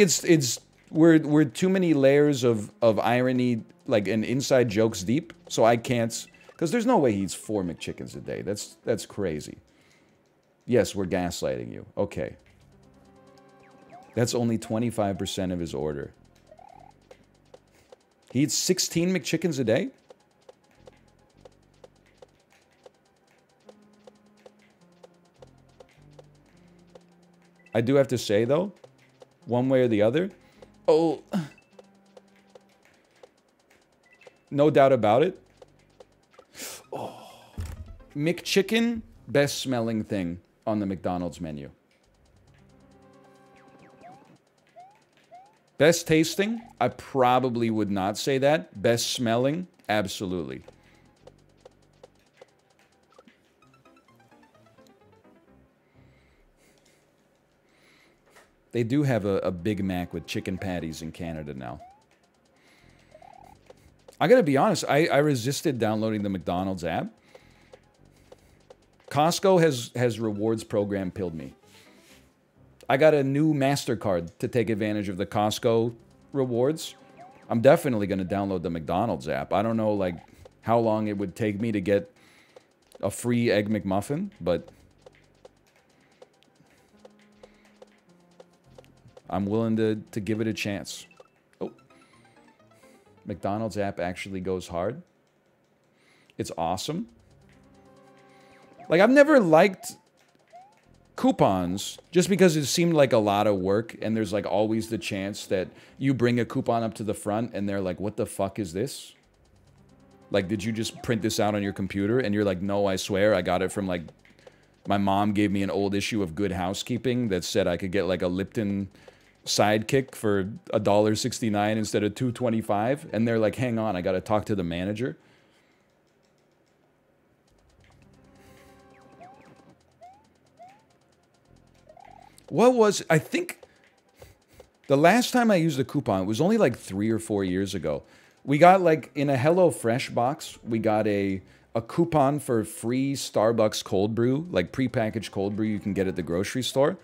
we're too many layers of irony, like, and inside jokes deep? So I can't, because there's no way he eats 4 McChickens a day. That's crazy. Yes, we're gaslighting you. Okay. That's only 25% of his order. He eats 16 McChickens a day? I do have to say, though, one way or the other, oh, no doubt about it. Oh, McChicken, best smelling thing on the McDonald's menu. Best tasting? I probably would not say that. Best smelling? Absolutely. They do have a Big Mac with chicken patties in Canada now. I gotta be honest, I resisted downloading the McDonald's app. Costco has rewards program pilled me. I got a new MasterCard to take advantage of the Costco rewards. I'm definitely gonna download the McDonald's app. I don't know, like, how long it would take me to get a free Egg McMuffin, but I'm willing to give it a chance. Oh. McDonald's app actually goes hard. It's awesome. Like, I've never liked coupons just because it seemed like a lot of work, and there's like always the chance that you bring a coupon up to the front and they're like, what the fuck is this? Like, did you just print this out on your computer? And you're like, no, I swear I got it from, like, my mom gave me an old issue of Good Housekeeping that said I could get like a Lipton Sidekick for $1.69 instead of $2.25, and they're like, hang on, I gotta talk to the manager. What was, I think the last time I used a coupon was only like 3 or 4 years ago. We got, like, in a HelloFresh box, we got a coupon for free Starbucks cold brew, like prepackaged cold brew you can get at the grocery store.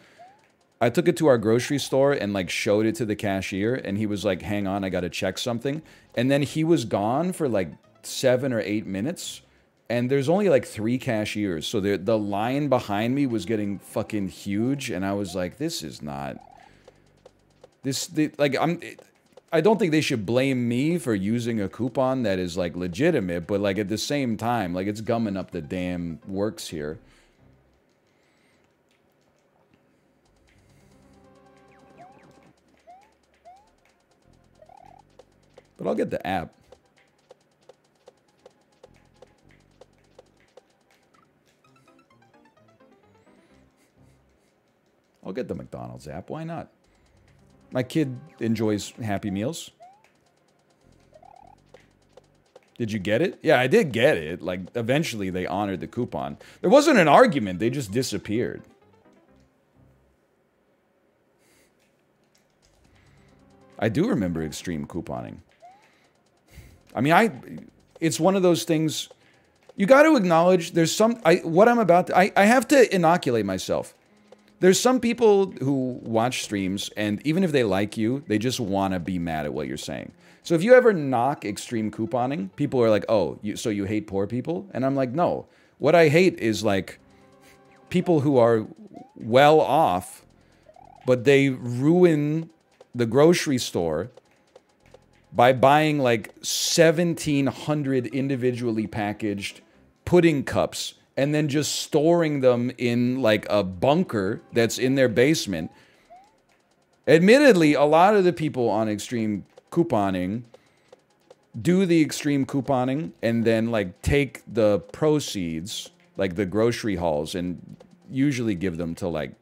I took it to our grocery store and, like, showed it to the cashier, and he was like, hang on, I gotta check something. And then he was gone for like 7 or 8 minutes, and there's only like 3 cashiers, so the line behind me was getting fucking huge, and I was like, this is not... I don't think they should blame me for using a coupon that is, like, legitimate, but, like, at the same time, like, it's gumming up the damn works here. But I'll get the app. I'll get the McDonald's app. Why not? My kid enjoys Happy Meals. Did you get it? Yeah, I did get it. Like, eventually they honored the coupon. There wasn't an argument. They just disappeared. I do remember extreme couponing. I mean, it's one of those things, you got to acknowledge there's some, what I'm about to, I have to inoculate myself. There's some people who watch streams, and even if they like you, they just want to be mad at what you're saying. So if you ever knock extreme couponing, people are like, oh, so you hate poor people? And I'm like, no. What I hate is, like, people who are well off, but they ruin the grocery store by buying like 1,700 individually packaged pudding cups and then just storing them in like a bunker that's in their basement. Admittedly, a lot of the people on extreme couponing do the extreme couponing and then like take the proceeds, like the grocery hauls, and usually give them to like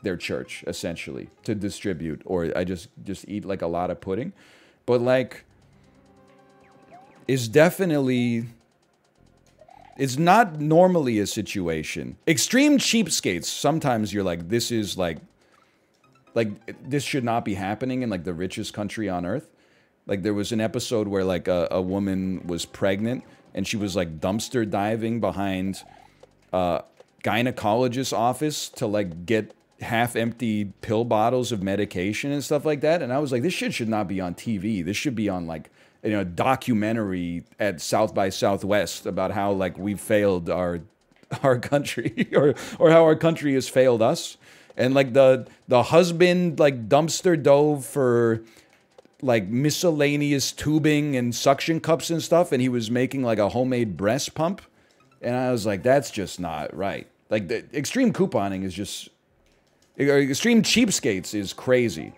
their church, essentially, to distribute, or I just eat like a lot of pudding. But, like, it's definitely... It's not normally a situation. Extreme cheapskates, sometimes you're like, this is, like, this should not be happening in, like, the richest country on earth. Like, there was an episode where, like, a woman was pregnant, and she was, like, dumpster diving behind a gynecologist's office to, like, get half-empty pill bottles of medication and stuff like that, and I was like, this shit should not be on TV. This should be on, like, you know, a documentary at South by Southwest about how, like, we've failed our country, or how our country has failed us. And, like, the husband, like, dumpster dove for, like, miscellaneous tubing and suction cups and stuff, and he was making, like, a homemade breast pump, and I was like, that's just not right. Like, the extreme couponing is just... Extreme cheapskates is crazy.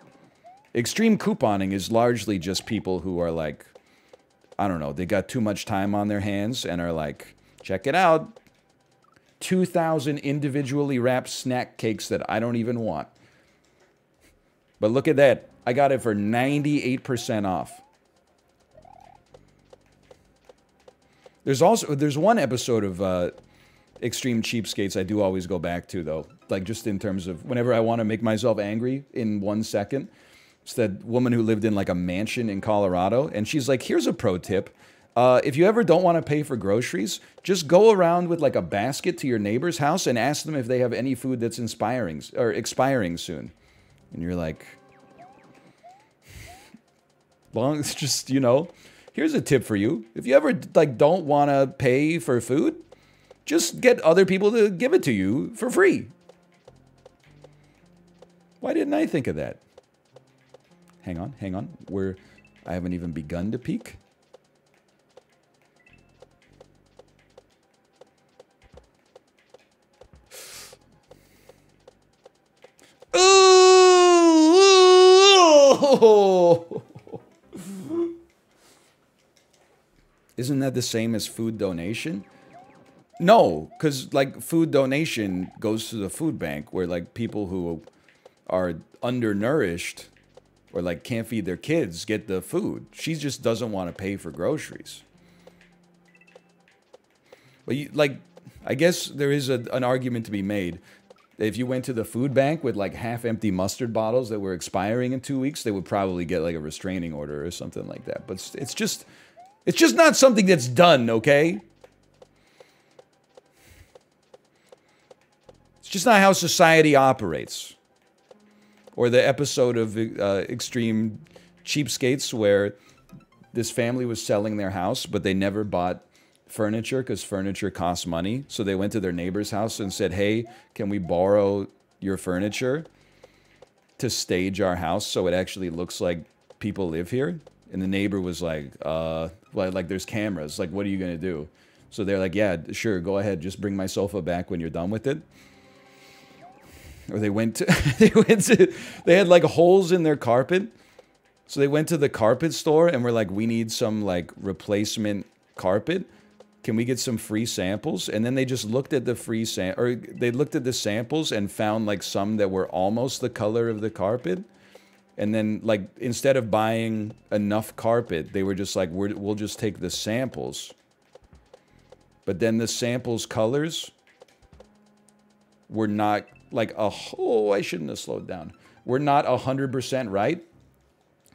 Extreme couponing is largely just people who are like, I don't know, they got too much time on their hands and are like, check it out. 2,000 individually wrapped snack cakes that I don't even want. But look at that. I got it for 98% off. There's one episode of Extreme Cheapskates I do always go back to, though. Like, just in terms of whenever I want to make myself angry in 1 second. It's that woman who lived in, like, a mansion in Colorado. And she's like, here's a pro tip. If you ever don't want to pay for groceries, just go around with, like, a basket to your neighbor's house and ask them if they have any food that's expiring soon. And you're like, well, it's just, you know, here's a tip for you. If you ever, like, don't want to pay for food, just get other people to give it to you for free. Why didn't I think of that? Hang on. I haven't even begun to peek. Ooh! Isn't that the same as food donation? No, because, like, food donation goes to the food bank where, like, people who are undernourished or, like, can't feed their kids get the food. She just doesn't want to pay for groceries. But, like, I guess there is an argument to be made. If you went to the food bank with, like, half-empty mustard bottles that were expiring in 2 weeks, they would probably get, like, a restraining order or something like that. But it's just not something that's done, okay? It's just not how society operates. Or the episode of Extreme Cheapskates where this family was selling their house, but they never bought furniture because furniture costs money. So they went to their neighbor's house and said, hey, can we borrow your furniture to stage our house so it actually looks like people live here? And the neighbor was like, well, like, there's cameras. Like, what are you going to do? So they're like, yeah, sure, go ahead. Just bring my sofa back when you're done with it. Or they went to, they had, like, holes in their carpet. So they went to the carpet store and were like, we need some, like, replacement carpet. Can we get some free samples? And then they just looked at the they looked at the samples and found, like, some that were almost the color of the carpet. And then, like, instead of buying enough carpet, they were just like, we'll just take the samples. But then the samples colors were not, like, I shouldn't have slowed down. We're not 100% right.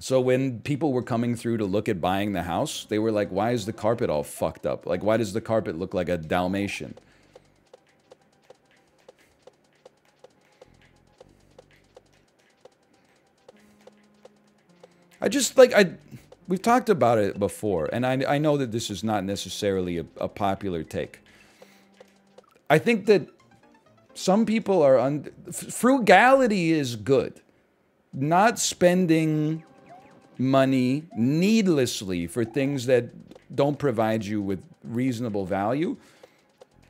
So when people were coming through to look at buying the house, they were like, why is the carpet all fucked up? Like, why does the carpet look like a Dalmatian? We've talked about it before, and I know that this is not necessarily a popular take. I think that some people are frugality is good. Not spending money needlessly for things that don't provide you with reasonable value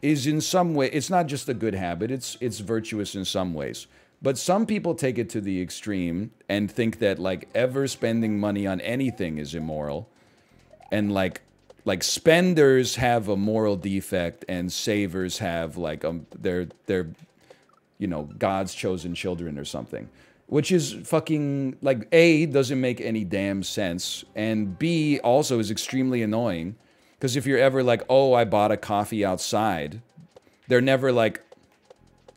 is in some way, it's not just a good habit, it's virtuous in some ways. But some people take it to the extreme and think that, like, ever spending money on anything is immoral. And, like spenders have a moral defect and savers have, like, they're you know, God's chosen children or something. Which is fucking, like, A, doesn't make any damn sense. And B, also is extremely annoying. Because if you're ever like, oh, I bought a coffee outside, they're never like,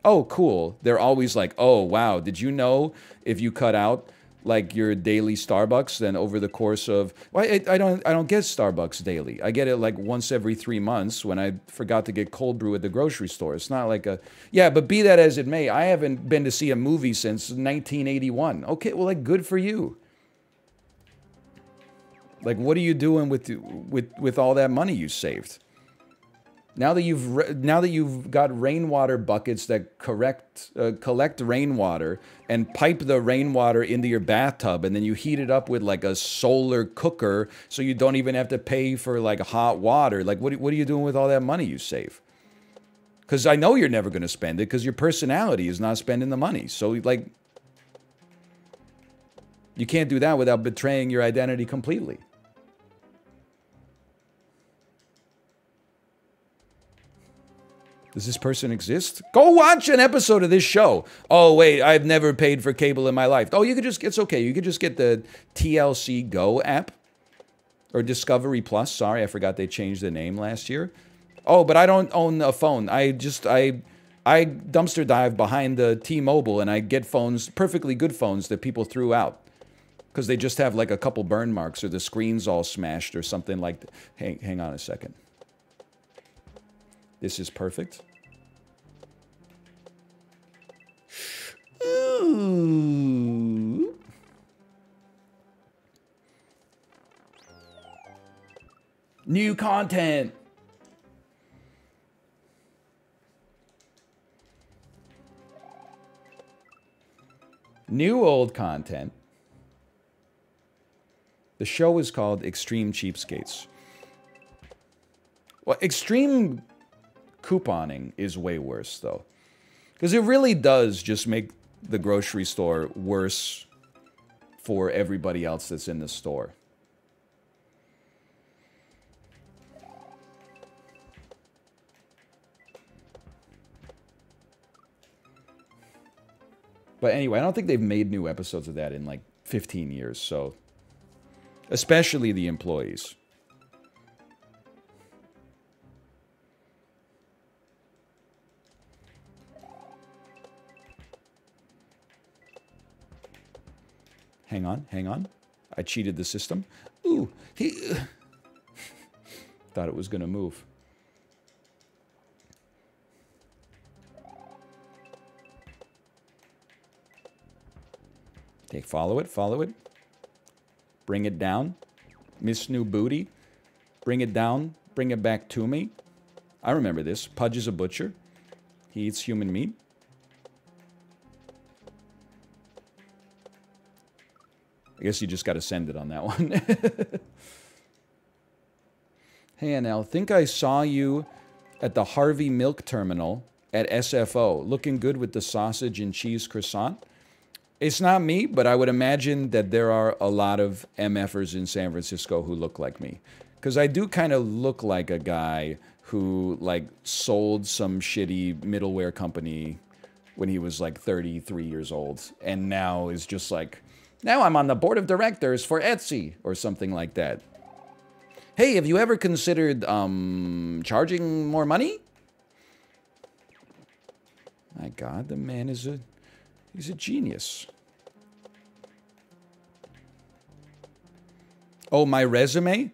oh, cool. They're always like, oh, wow, did you know if you cut out, like, your daily Starbucks, then over the course of... Well, I don't get Starbucks daily. I get it, like, once every 3 months when I forgot to get cold brew at the grocery store. It's not like a... Yeah, but be that as it may, I haven't been to see a movie since 1981. Okay, well, like, good for you. Like, what are you doing with all that money you saved? Now that you've got rainwater buckets that collect rainwater and pipe the rainwater into your bathtub, and then you heat it up with, like, a solar cooker, so you don't even have to pay for, like, hot water. Like, what are you doing with all that money you save? Because I know you're never going to spend it because your personality is not spending the money. So, like, you can't do that without betraying your identity completely. Does this person exist? Go watch an episode of this show. Oh, wait, I've never paid for cable in my life. Oh, you could just, it's okay. You could just get the TLC Go app. Or Discovery Plus. Sorry, I forgot they changed the name last year. Oh, but I don't own a phone. I dumpster dive behind the T-Mobile and I get phones, perfectly good phones that people threw out. Because they just have like a couple burn marks or the screen's all smashed or something like that. Hang on a second. This is perfect. Ooh. New content. New old content. The show is called Extreme Cheapskates. Well, extreme couponing is way worse, though. Because it really does just make the grocery store worse for everybody else that's in the store. But anyway, I don't think they've made new episodes of that in like 15 years, so... Especially the employees. Hang on, hang on. I cheated the system. Ooh, he... Thought it was gonna move. Okay, follow it, follow it. Bring it down. Miss New Booty. Bring it down. Bring it back to me. I remember this. Pudge is a butcher. He eats human meat. I guess you just got to send it on that one. Hey, NL. Think I saw you at the Harvey Milk Terminal at SFO. Looking good with the sausage and cheese croissant. It's not me, but I would imagine that there are a lot of MFers in San Francisco who look like me. Because I do kind of look like a guy who, like, sold some shitty middleware company when he was, like, 33 years old. And now is just like, now I'm on the board of directors for Etsy or something like that. Hey, have you ever considered, charging more money? My God, the man is he's a genius. Oh, my resume?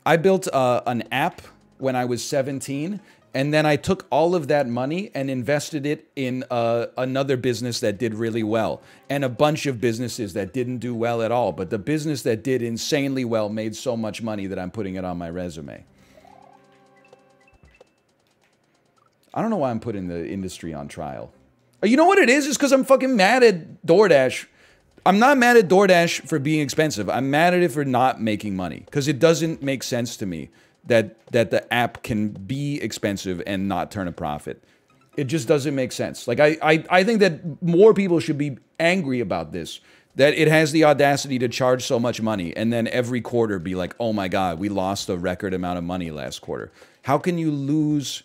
I built an app when I was 17, and then I took all of that money and invested it in another business that did really well, and a bunch of businesses that didn't do well at all. But the business that did insanely well made so much money that I'm putting it on my resume. I don't know why I'm putting the industry on trial. You know what it is? It's because I'm fucking mad at DoorDash. I'm not mad at DoorDash for being expensive. I'm mad at it for not making money. Because it doesn't make sense to me that the app can be expensive and not turn a profit. It just doesn't make sense. Like, I think that more people should be angry about this. That it has the audacity to charge so much money and then every quarter be like, oh my God, we lost a record amount of money last quarter. How can you lose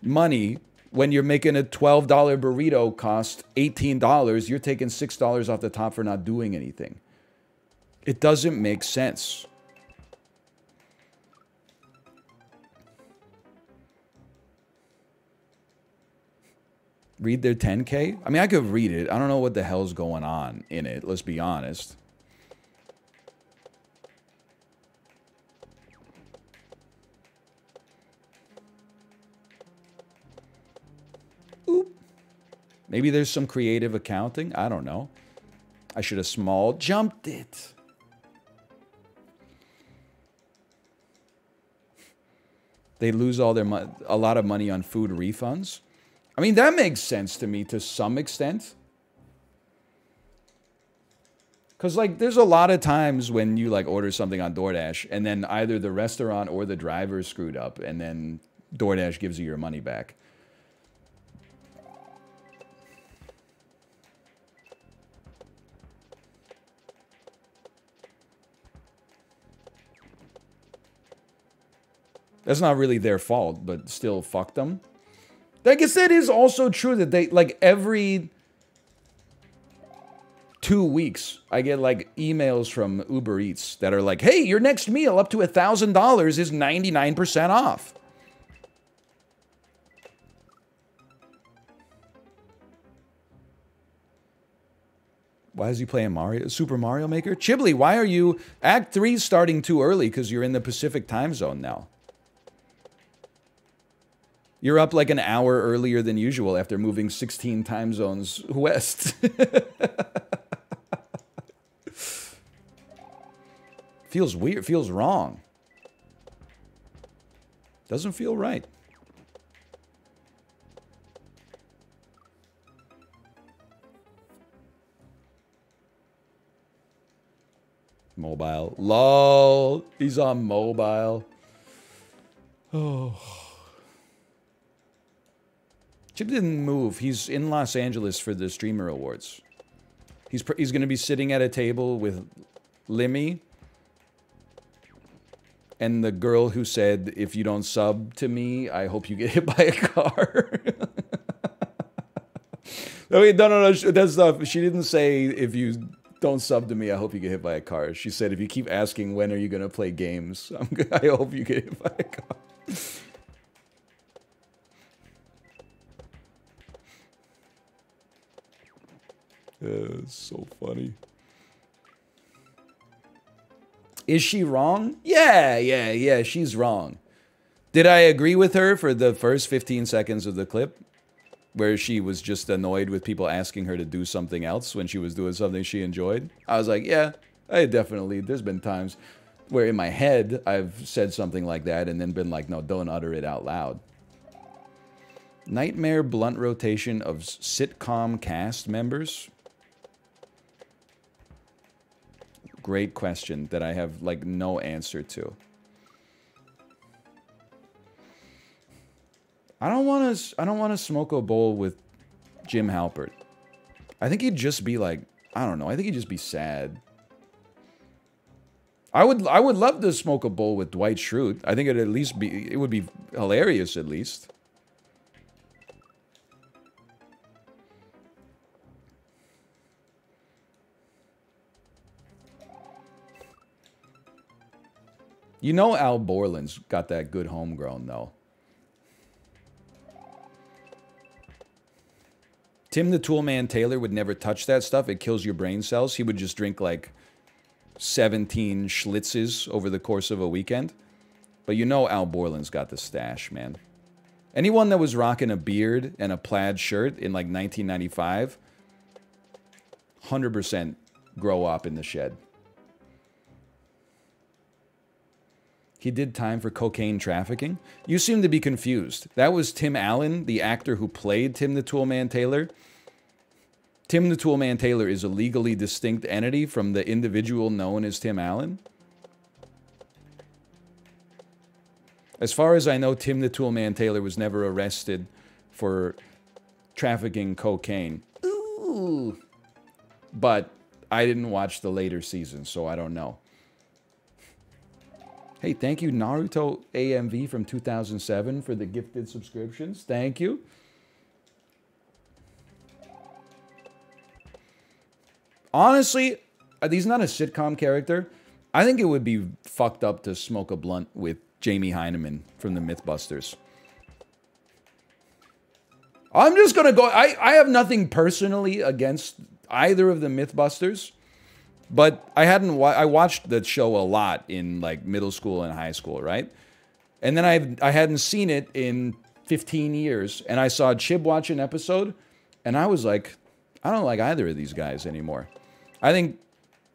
money when you're making a $12 burrito cost $18, you're taking $6 off the top for not doing anything. It doesn't make sense. Read their 10K? I mean, I could read it. I don't know what the hell's going on in it, let's be honest. Oop. Maybe there's some creative accounting. I don't know. I should have small jumped it. They lose all their a lot of money on food refunds. I mean, that makes sense to me to some extent. Because, like, there's a lot of times when you, like, order something on DoorDash and then either the restaurant or the driver screwed up and then DoorDash gives you your money back. That's not really their fault, but still, fuck them. I guess that is also true that they, like, every 2 weeks, I get, like, emails from Uber Eats that are like, hey, your next meal up to $1,000 is 99% off. Why is he playing Super Mario Maker? Chibli, why are you... Act 3 starting too early because you're in the Pacific time zone now. You're up like an hour earlier than usual after moving 16 time zones west. Feels weird. Feels wrong. Doesn't feel right. Mobile. LOL. He's on mobile. Oh. Chip didn't move. He's in Los Angeles for the Streamer Awards. He's going to be sitting at a table with Limmy and the girl who said, if you don't sub to me, I hope you get hit by a car. No. That's not, she didn't say, if you don't sub to me, I hope you get hit by a car. She said, if you keep asking, when are you going to play games? I hope you get hit by a car. It's so funny. Is she wrong? Yeah, she's wrong. Did I agree with her for the first 15 seconds of the clip? Where she was just annoyed with people asking her to do something else when she was doing something she enjoyed? I was like, yeah, I definitely, there's been times where in my head I've said something like that and then been like, no, don't utter it out loud. Nightmare blunt rotation of sitcom cast members? Great question that I have, like, no answer to. I don't want to smoke a bowl with Jim Halpert. I think he'd just be like, I don't know. I think he'd just be sad. I would love to smoke a bowl with Dwight Schrute. I think it would be hilarious at least. You know Al Borland's got that good homegrown, though. Tim the Toolman Taylor would never touch that stuff. It kills your brain cells. He would just drink, like, 17 Schlitzes over the course of a weekend. But you know Al Borland's got the stash, man. Anyone that was rocking a beard and a plaid shirt in, like, 1995, 100% grow up in the shed. He did time for cocaine trafficking? You seem to be confused. That was Tim Allen, the actor who played Tim the Toolman Taylor. Tim the Toolman Taylor is a legally distinct entity from the individual known as Tim Allen. As far as I know, Tim the Toolman Taylor was never arrested for trafficking cocaine. Ooh. But I didn't watch the later seasons, so I don't know. Hey, thank you, Naruto AMV from 2007 for the gifted subscriptions. Thank you. Honestly, he's not a sitcom character. I think it would be fucked up to smoke a blunt with Jamie Hyneman from the Mythbusters. I'm just gonna go... I have nothing personally against either of the Mythbusters. But I watched that show a lot in, like, middle school and high school, right? And then I hadn't seen it in 15 years, and I saw Chib watch an episode, and I was like, I don't like either of these guys anymore. I think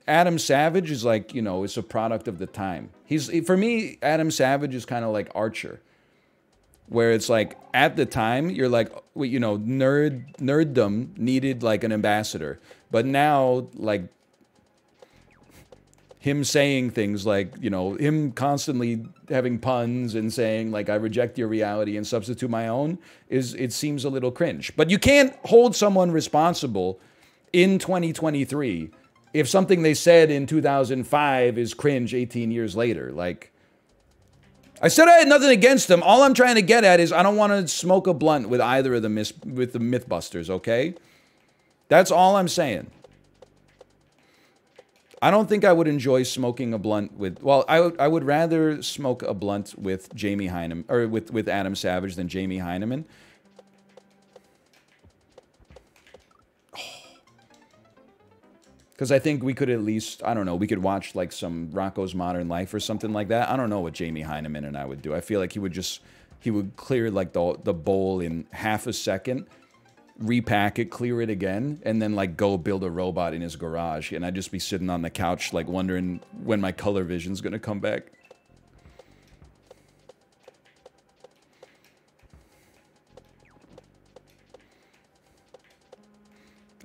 Adam Savage is, like, you know, it's a product of the time. For me, Adam Savage is kind of like Archer, where it's like, at the time, you're like, you know, nerddom needed, like, an ambassador. But now, like, him saying things like, you know, him constantly having puns and saying, like, I reject your reality and substitute my own, it seems a little cringe. But you can't hold someone responsible in 2023 if something they said in 2005 is cringe 18 years later. Like, I said I had nothing against them. All I'm trying to get at is I don't want to smoke a blunt with either of the Mythbusters, okay? That's all I'm saying. I don't think I would enjoy smoking a blunt with... Well, I would rather smoke a blunt with Jamie Hyneman... Or with Adam Savage than Jamie Hyneman. Because I think we could at least... I don't know. We could watch, like, some Rocko's Modern Life or something like that. I don't know what Jamie Hyneman and I would do. I feel like he would just... He would clear, like, the bowl in half a second... repack it, clear it again, and then like go build a robot in his garage, and I'd just be sitting on the couch like wondering when my color vision's gonna come back.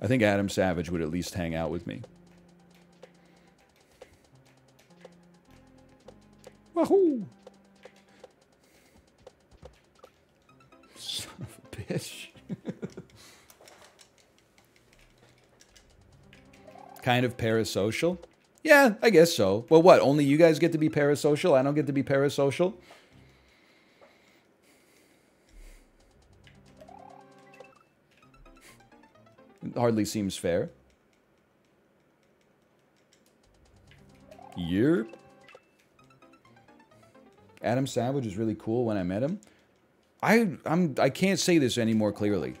I think Adam Savage would at least hang out with me. Wahoo! Son of a bitch. Kind of parasocial? Yeah, I guess so. Well, what? Only you guys get to be parasocial? I don't get to be parasocial? It hardly seems fair. Yep. Adam Savage is really cool when I met him. I can't say this any more clearly.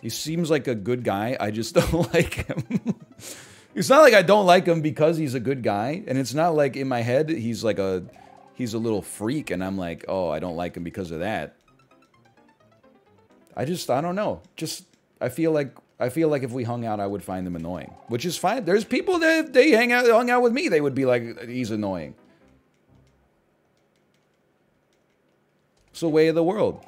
He seems like a good guy. I just don't like him. It's not like I don't like him because he's a good guy, and it's not like in my head he's like he's a little freak, and I'm like, oh, I don't like him because of that. I don't know. Just I feel like if we hung out, I would find him annoying, which is fine. There's people that if they hung out with me, they would be like, he's annoying. It's the way of the world.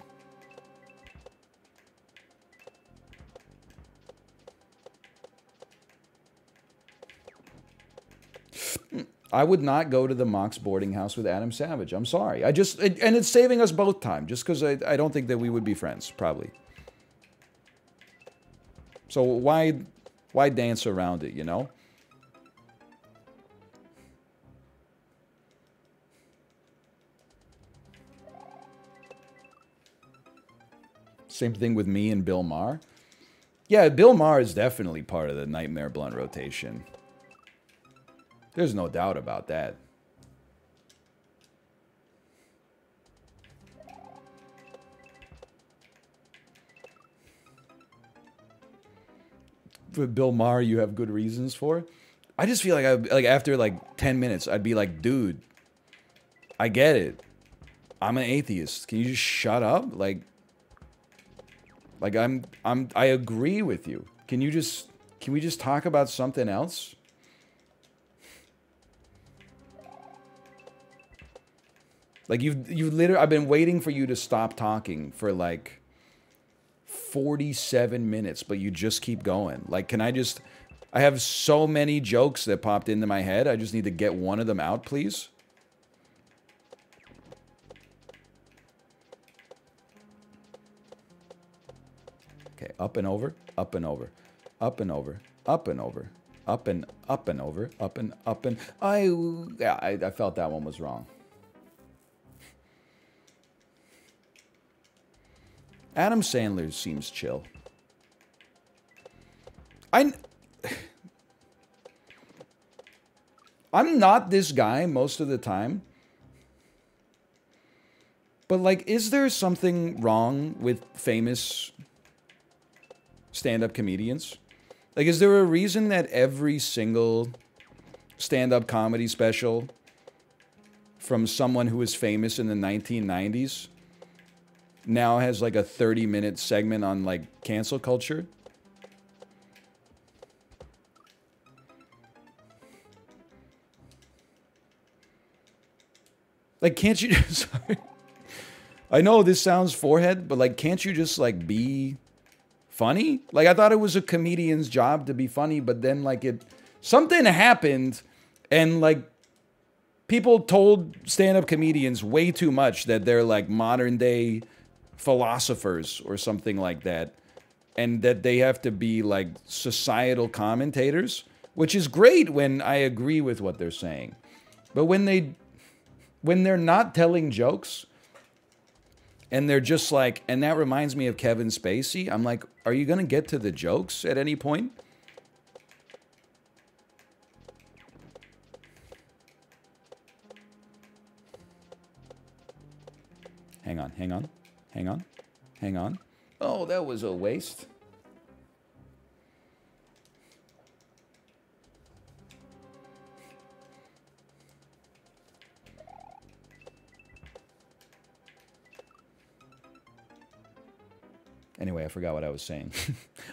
I would not go to the Mox boarding house with Adam Savage. I'm sorry. And it's saving us both time, just because I don't think that we would be friends, probably. So why dance around it, you know? Same thing with me and Bill Maher. Yeah, Bill Maher is definitely part of the Nightmare Blunt rotation. There's no doubt about that. For Bill Maher, you have good reasons for. I just feel like after like 10 minutes, I'd be like, dude, I get it. I'm an atheist. Can you just shut up? Like I agree with you. Can we just talk about something else? Like you've literally, I've been waiting for you to stop talking for like 47 minutes, but you just keep going. Like, I have so many jokes that popped into my head. I just need to get one of them out, please. Okay, up and over, up and over, up and over, up and over, up and over, up and. I felt that one was wrong. Adam Sandler seems chill. I'm not this guy most of the time. But, like, is there something wrong with famous stand-up comedians? Like, is there a reason that every single stand-up comedy special from someone who was famous in the 1990s now has like a 30-minute segment on like cancel culture? Like, can't you just... Sorry. I know this sounds forehead, but like, can't you just like be funny? Like, I thought it was a comedian's job to be funny, but then like something happened and like people told stand-up comedians way too much that they're like modern day philosophers or something like that, and that they have to be like societal commentators, which is great when I agree with what they're saying. But when they when they're not telling jokes and they're just like, and that reminds me of Kevin Spacey. I'm like, are you going to get to the jokes at any point? Hang on, hang on, hang on, hang on. Oh, that was a waste. Anyway, I forgot what I was saying.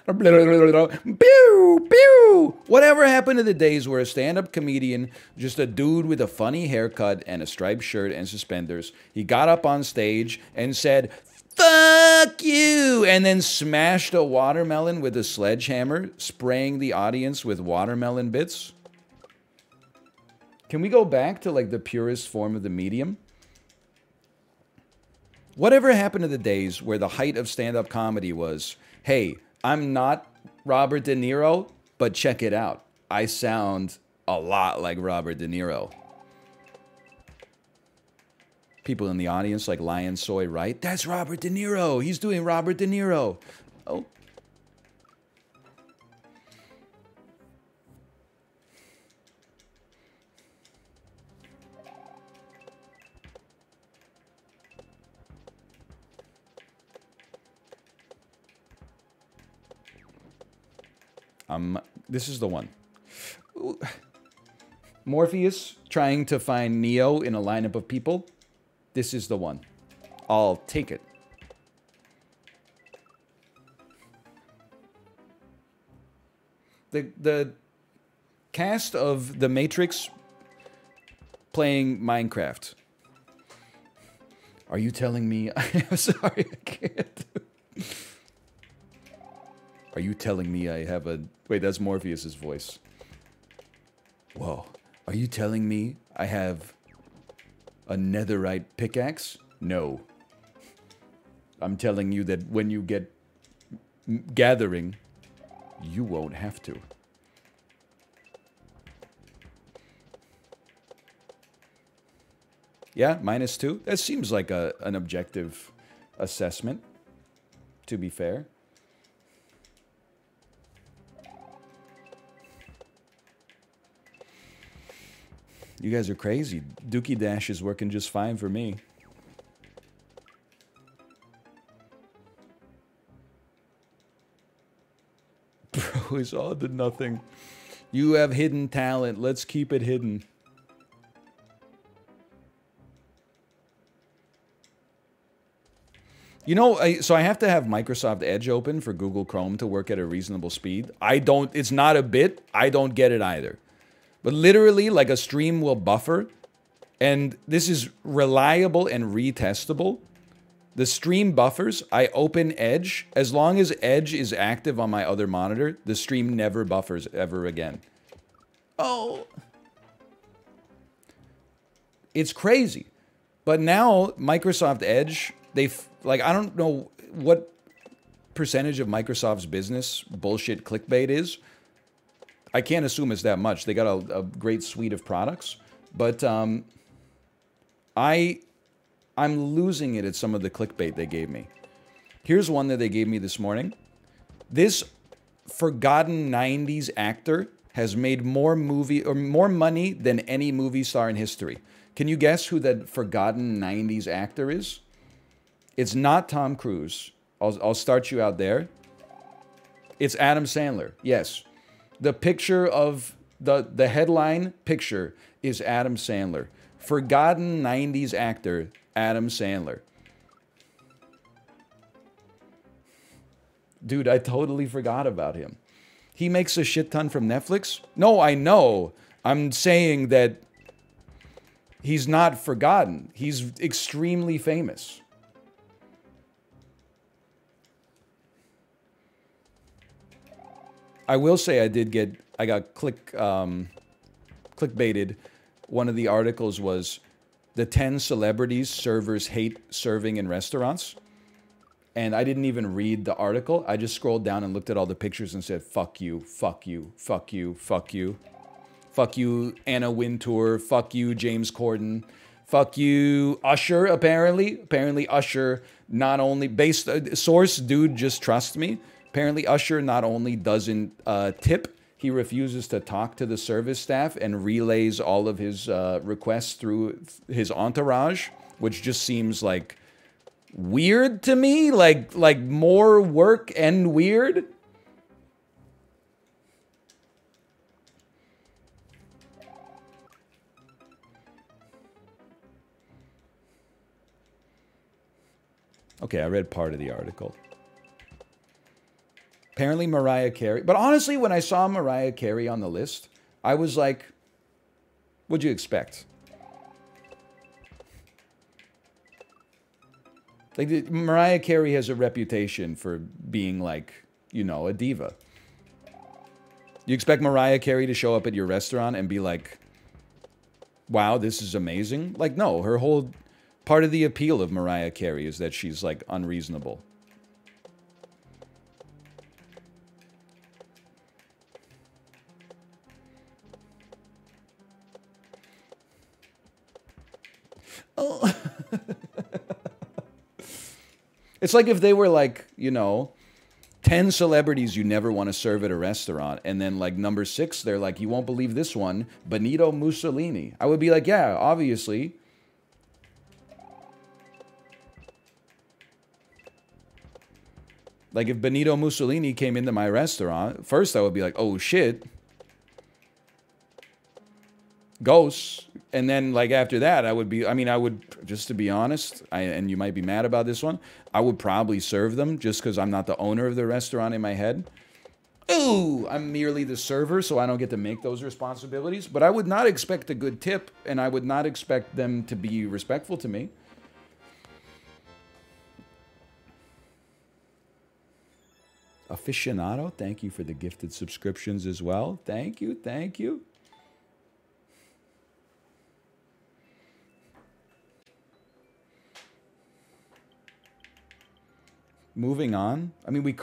Pew, pew. Whatever happened to the days where a stand-up comedian, just a dude with a funny haircut and a striped shirt and suspenders, he got up on stage and said, "Fuck you," and then smashed a watermelon with a sledgehammer, spraying the audience with watermelon bits? Can we go back to like the purest form of the medium? Whatever happened to the days where the height of stand-up comedy was, hey, I'm not Robert De Niro, but check it out. I sound a lot like Robert De Niro. People in the audience like Lion Soy, right? That's Robert De Niro. He's doing Robert De Niro. Oh. This is the one. Morpheus trying to find Neo in a lineup of people. This is the one. I'll take it. The cast of The Matrix playing Minecraft. Are you telling me? I'm sorry, I can't. Are you telling me I have a... Wait, that's Morpheus's voice. Whoa. Are you telling me I have a netherite pickaxe? No. I'm telling you that when you get gathering, you won't have to. Yeah, -2. That seems like an objective assessment, to be fair. You guys are crazy. Dookie Dash is working just fine for me. Bro is all to nothing. You have hidden talent. Let's keep it hidden. You know, so I have to have Microsoft Edge open for Google Chrome to work at a reasonable speed. It's not a bit. I don't get it either. But literally, like, a stream will buffer, and this is reliable and retestable. The stream buffers, I open Edge. As long as Edge is active on my other monitor, the stream never buffers ever again. Oh. It's crazy. But now, Microsoft Edge, like, I don't know what percentage of Microsoft's business bullshit clickbait is. I can't assume it's that much. They got a great suite of products. But I'm losing it at some of the clickbait they gave me. Here's one that they gave me this morning. This forgotten 90s actor has made more money than any movie star in history. Can you guess who that forgotten 90s actor is? It's not Tom Cruise. I'll start you out there. It's Adam Sandler. Yes. The picture of the headline picture is Adam Sandler. Forgotten 90s actor, Adam Sandler. Dude, I totally forgot about him. He makes a shit ton from Netflix? No, I know. I'm saying that he's not forgotten. He's extremely famous. I will say I got clickbaited. One of the articles was the 10 celebrities servers hate serving in restaurants. And I didn't even read the article. I just scrolled down and looked at all the pictures and said, fuck you, fuck you, fuck you, fuck you. Fuck you, Anna Wintour. Fuck you, James Corden. Fuck you, Usher, apparently. Apparently, Usher not only, based, source, dude, just trust me. Apparently, Usher not only doesn't tip, he refuses to talk to the service staff and relays all of his requests through his entourage, which just seems like weird to me. Like more work and weird. Okay, I read part of the article. Apparently Mariah Carey. But honestly, when I saw Mariah Carey on the list, I was like, what'd you expect? Like, Mariah Carey has a reputation for being like, you know, a diva. You expect Mariah Carey to show up at your restaurant and be like, wow, this is amazing? Like, no, her whole part of the appeal of Mariah Carey is that she's like unreasonable. Oh. It's like if they were like, you know, 10 celebrities you never want to serve at a restaurant, and then like number 6, they're like, you won't believe this one, Benito Mussolini. I would be like, yeah, obviously. Like if Benito Mussolini came into my restaurant, first I would be like, oh shit. Ghosts. And then like after that, I would be, I mean, I would, just to be honest, and you might be mad about this one, I would probably serve them just because I'm not the owner of the restaurant in my head. Ooh, I'm merely the server, so I don't get to make those responsibilities. But I would not expect a good tip, and I would not expect them to be respectful to me. Aficionado, thank you for the gifted subscriptions as well. Thank you, thank you. Moving on. I mean, we could